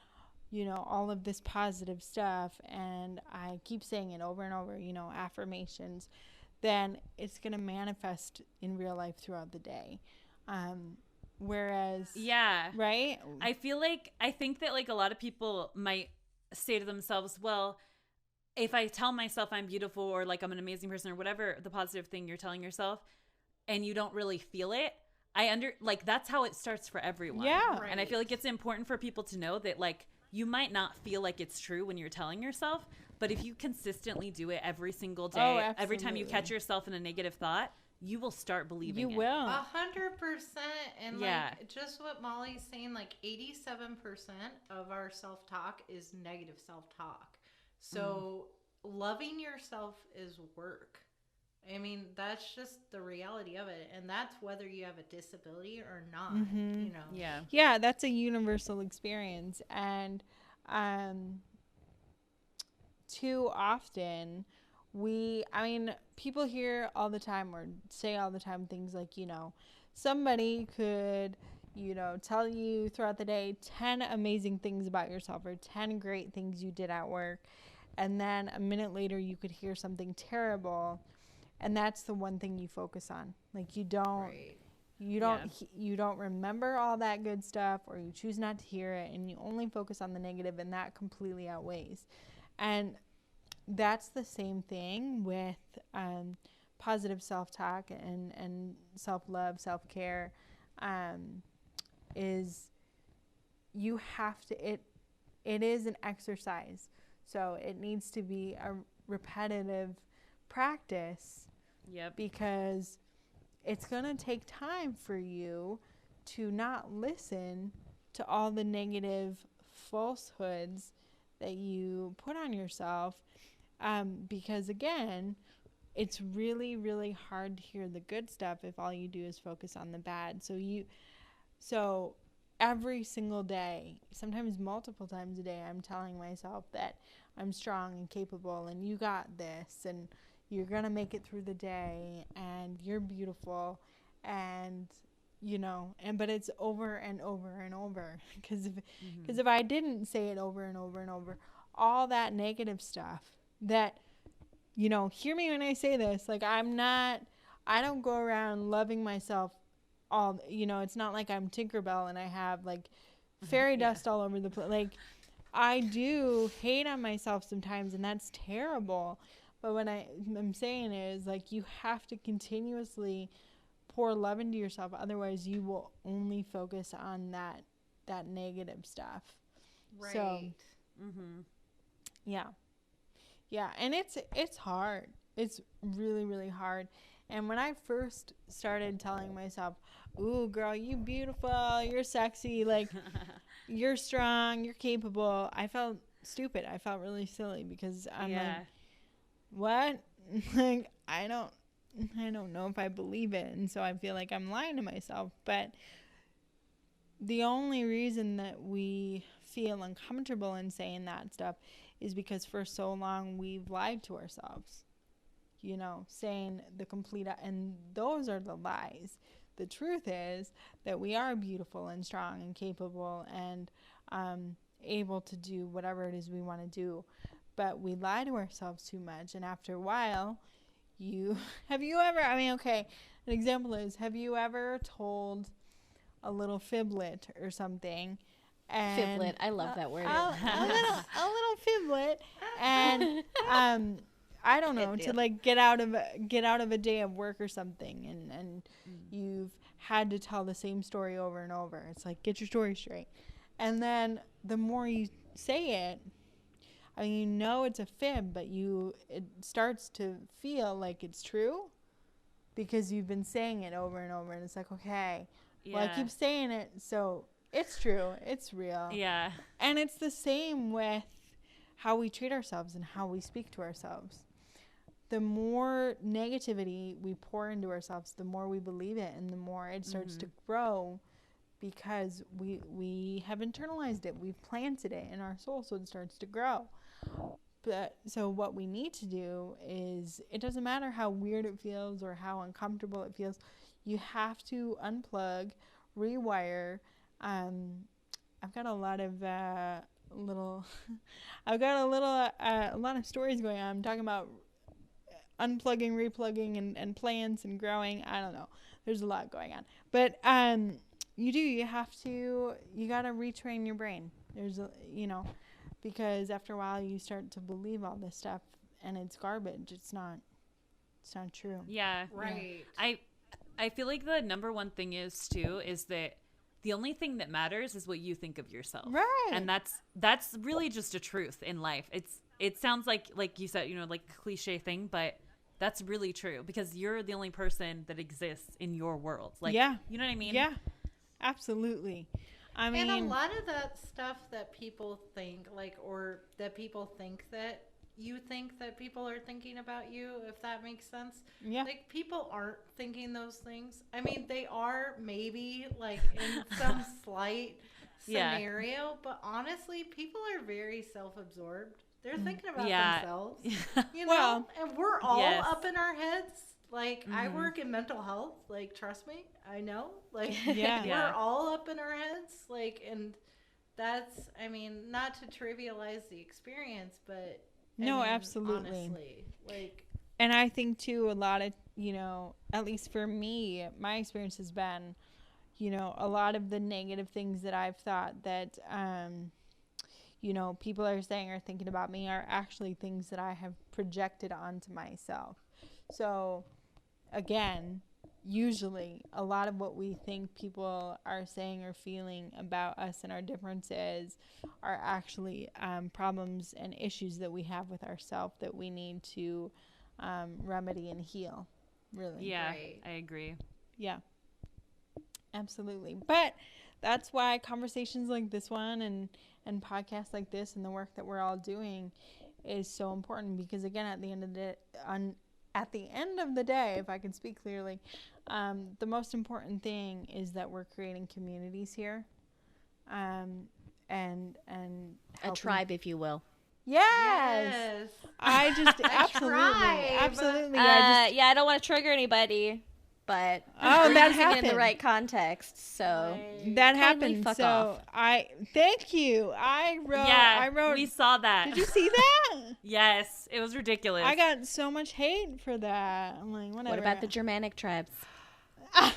all of this positive stuff and I keep saying it over and over, affirmations, then it's going to manifest in real life throughout the day. Whereas, right? I think that like a lot of people might say to themselves, well, if I tell myself I'm beautiful or like I'm an amazing person or whatever the positive thing you're telling yourself, and you don't really feel it, that's how it starts for everyone. Yeah. Right. And I feel like it's important for people to know that like you might not feel like it's true when you're telling yourself, but if you consistently do it every single day, every time you catch yourself in a negative thought, you will start believing it. You will. 100%. And like just what Molly's saying, like 87% of our self-talk is negative self-talk. So loving yourself is work. That's just the reality of it. And that's whether you have a disability or not, Yeah. Yeah, that's a universal experience. And too often people hear all the time or say all the time things like, somebody could, tell you throughout the day 10 amazing things about yourself or 10 great things you did at work. And then a minute later you could hear something terrible. And that's the one thing you focus on. Like you don't remember all that good stuff, or you choose not to hear it, and you only focus on the negative, and that completely outweighs. And that's the same thing with positive self-talk and self-love, self-care, is you have to, it is an exercise. So it needs to be a repetitive practice. Yep. Because it's going to take time for you to not listen to all the negative falsehoods that you put on yourself. Because again, it's really, really hard to hear the good stuff if all you do is focus on the bad. So every single day, sometimes multiple times a day, I'm telling myself that I'm strong and capable and you got this and you're going to make it through the day and you're beautiful and, you know, but it's over and over and over. Because if I didn't say it over and over and over, all that negative stuff that, you know, hear me when I say this, like I don't go around loving myself all, you know, it's not like I'm Tinkerbell and I have like fairy dust all over the place. Like I do hate on myself sometimes and that's terrible. But what I'm saying is like you have to continuously pour love into yourself. Otherwise you will only focus on that negative stuff. Right. So, yeah. Yeah. And it's hard. It's really, really hard. And when I first started telling myself, ooh, girl, you beautiful, you're sexy, like, you're strong, you're capable, I felt stupid. I felt really silly because I'm like, what? Like, I don't know if I believe it. And so I feel like I'm lying to myself. But the only reason that we feel uncomfortable in saying that stuff is because for so long we've lied to ourselves. You know, saying the complete, and those are the lies. The truth is that we are beautiful and strong and capable and able to do whatever it is we want to do. But we lie to ourselves too much. And after a while, an example is, have you ever told a little fiblet or something? And Fiblet, I love that word. a little fiblet, and I don't know, to like get out of a day of work or something, and you've had to tell the same story over and over. It's like, get your story straight. And then the more you say it, I mean, you know it's a fib, but it starts to feel like it's true because you've been saying it over and over, and it's like, okay, well, I keep saying it, so it's true, it's real. Yeah. And it's the same with how we treat ourselves and how we speak to ourselves. The more negativity we pour into ourselves, the more we believe it, and the more it starts to grow, because we have internalized it. We've planted it in our soul, so it starts to grow. But so what we need to do is, it doesn't matter how weird it feels or how uncomfortable it feels, you have to unplug, rewire. I've got a lot of a lot of stories going on. I'm talking about unplugging, replugging, and plants and growing. I don't know. There's a lot going on. But you gotta retrain your brain. Because after a while you start to believe all this stuff and it's garbage. It's not true. Yeah. Right. I feel like the number one thing is that the only thing that matters is what you think of yourself. Right. And that's really just a truth in life. It sounds like you said, like a cliche thing, but that's really true, because you're the only person that exists in your world. Like, yeah. You know what I mean? Yeah, absolutely. I mean, and a lot of that stuff that people think, or that people think that you think that people are thinking about you, if that makes sense. Yeah. Like, people aren't thinking those things. I mean, they are maybe, like, in some slight scenario, but honestly, people are very self-absorbed. They're thinking about themselves, you know? Well, and we're all up in our heads. Like, I work in mental health. Like, trust me, I know. Like, we're all up in our heads. Like, and that's, I mean, not to trivialize the experience, but no, absolutely. Honestly, like, and I think too, a lot of, at least for me, my experience has been, a lot of the negative things that I've thought that, people are saying or thinking about me are actually things that I have projected onto myself. So again, usually a lot of what we think people are saying or feeling about us and our differences are actually problems and issues that we have with ourselves that we need to remedy and heal, really. Yeah, Right. I agree. Yeah, absolutely. But that's why conversations like this one and podcasts like this and the work that we're all doing is so important, because again, at the end of the day, if I can speak clearly, the most important thing is that we're creating communities here, and A helping. tribe, if you will. Yes. I just tribe. absolutely. I don't want to trigger anybody, but Oh, we're that using it in happened. the right context. So That Kindly happened. fuck So off. thank you. I wrote. We saw that. Did you see that? Yes, it was ridiculous. I got so much hate for that. I'm like, whatever. what about the Germanic tribes? You know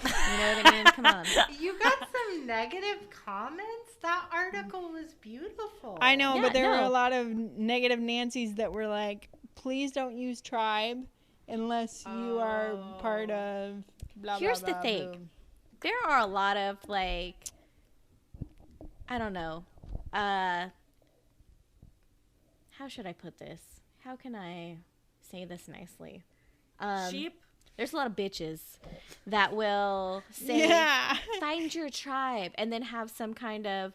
what I mean? Come on. You got some negative comments? That article was beautiful. I know, Yeah, but there were no. a lot of negative Nancys that were like, please don't use tribe unless you are part of blah, Here's blah, the blah, thing. boom. There are a lot of I don't know. How should I put this? How can I say this nicely? Sheep. There's a lot of bitches that will say, Yeah. find your tribe, and then have some kind of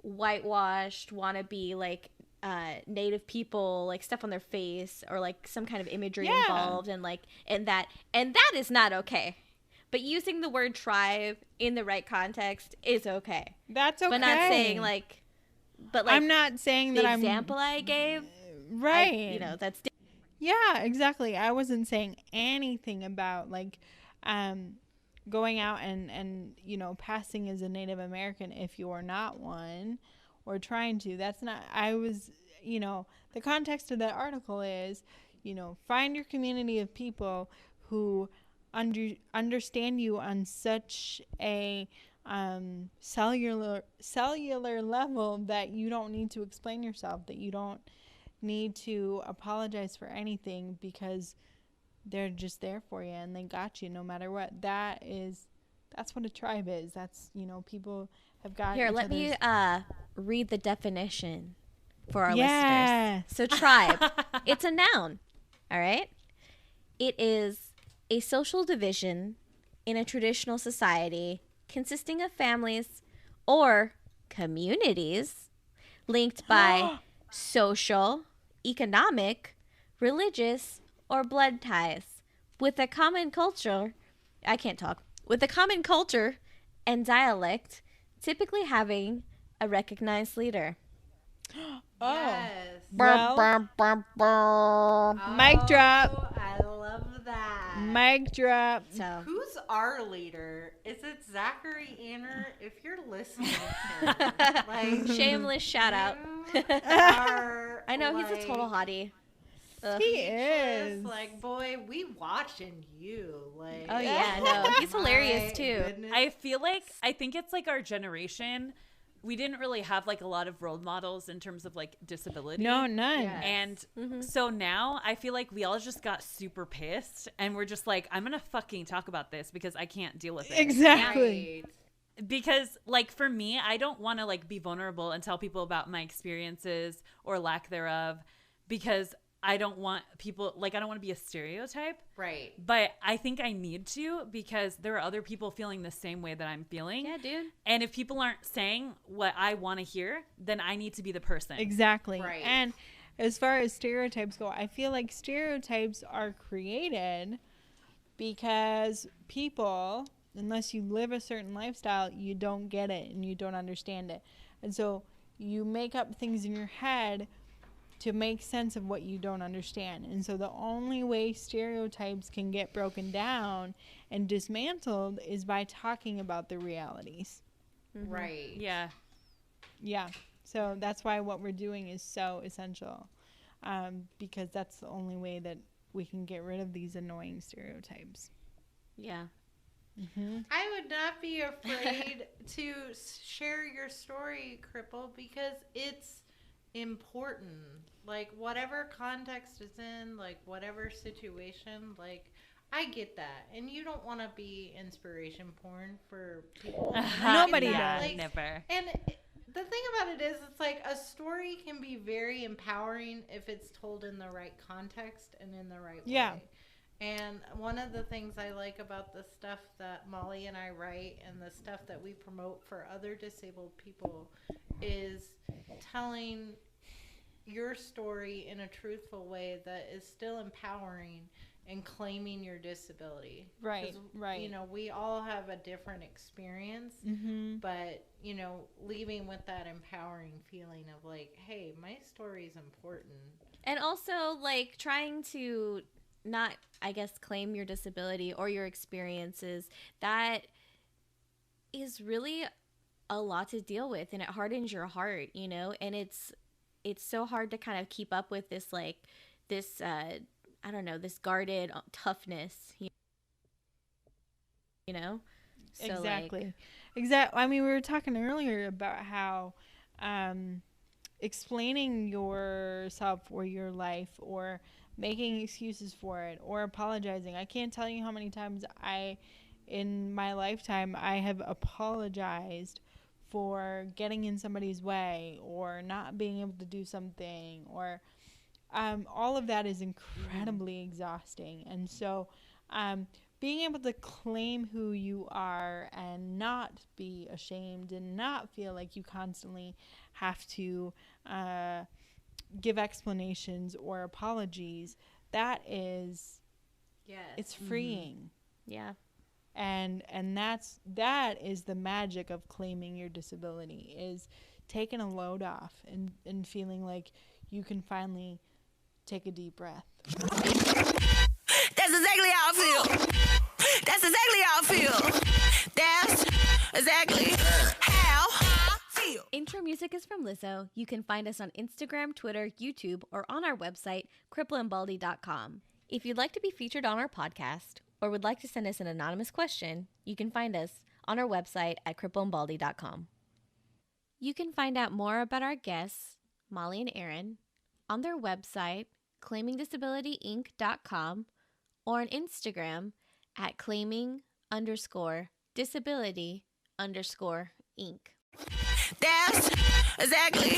whitewashed wannabe native people stuff on their face, or some kind of imagery Yeah. involved, and that is not okay. But using the word tribe in the right context is okay. That's okay. But not saying I'm not saying the that example I gave, right. that's Yeah, exactly. I wasn't saying anything about going out and passing as a Native American if you're not one, or trying to. That's not. I was, the context of that article is, find your community of people who understand you on such a cellular level that you don't need to explain yourself, that you don't need to apologize for anything, because they're just there for you and they got you no matter what. That's what a tribe is. That's, people have got Here, each let me other's- read the definition for our Yes. listeners. So tribe, it's a noun, all right? It is a social division in a traditional society consisting of families or communities linked by social, economic, religious, or blood ties with a common culture. With a common culture and dialect, typically having a recognized leader. Oh. Yes. Well, mic drop. I love that. Mic drop. So Who's our leader? Is it Zachary Anner? If you're listening, sir, shameless shout out. you are, I know he's a total hottie. Ugh. He is. boy, we watching you. Oh yeah, no, he's hilarious my too. goodness. I think it's our generation. We didn't really have a lot of role models in terms of disability. No, none. Yeah. And so now I feel like we all just got super pissed, and we're just I'm going to fucking talk about this because I can't deal with it. Exactly. Right. Because for me, I don't want to be vulnerable and tell people about my experiences or lack thereof, because I don't want people I don't want to be a stereotype. Right. But I think I need to, because there are other people feeling the same way that I'm feeling. Yeah, dude. And if people aren't saying what I want to hear, then I need to be the person. Exactly. Right. And as far as stereotypes go, I feel like stereotypes are created because people, unless you live a certain lifestyle, you don't get it and you don't understand it. And so you make up things in your head to make sense of what you don't understand. And so the only way stereotypes can get broken down and dismantled is by talking about the realities. Right. Yeah. Yeah. So that's why what we're doing is so essential, because that's the only way that we can get rid of these annoying stereotypes. Yeah. I would not be afraid to share your story, Cripple, because it's important. Like, whatever context it's in, like, whatever situation, like, I get that. And you don't want to be inspiration porn for people. Nobody yeah, does. never. And the thing about it is, it's like a story can be very empowering if it's told in the right context and in the right Yeah. way. And one of the things I like about the stuff that Molly and I write and the stuff that we promote for other disabled people is telling your story in a truthful way that is still empowering and claiming your disability. Right, 'Cause, right. You know, we all have a different experience, but, you know, leaving with that empowering feeling of like, hey, my story is important. And also, like, trying to not, I guess, claim your disability or your experiences, that is really a lot to deal with, and it hardens your heart, you know? And it's so hard to kind of keep up with this, like, this, I don't know, this guarded toughness, you know? So, Exactly. Exactly. I mean, we were talking earlier about how explaining yourself or your life or making excuses for it or apologizing. I can't tell you how many times in my lifetime, I have apologized for getting in somebody's way or not being able to do something, or all of that is incredibly exhausting. And so being able to claim who you are and not be ashamed and not feel like you constantly have to give explanations or apologies, that is, it's freeing. yeah. And that is the magic of claiming your disability, is taking a load off and feeling like you can finally take a deep breath. That's exactly how I feel. That's exactly how I feel. That's exactly how I feel. Intro music is from Lizzo. You can find us on Instagram, Twitter, YouTube, or on our website, crippleandbaldy.com. If you'd like to be featured on our podcast or would like to send us an anonymous question, you can find us on our website at crippleandbaldy.com. You can find out more about our guests, Molly and Aaron, on their website, ClaimingDisabilityInc.com, or on Instagram at claiming_disability_Inc. That's exactly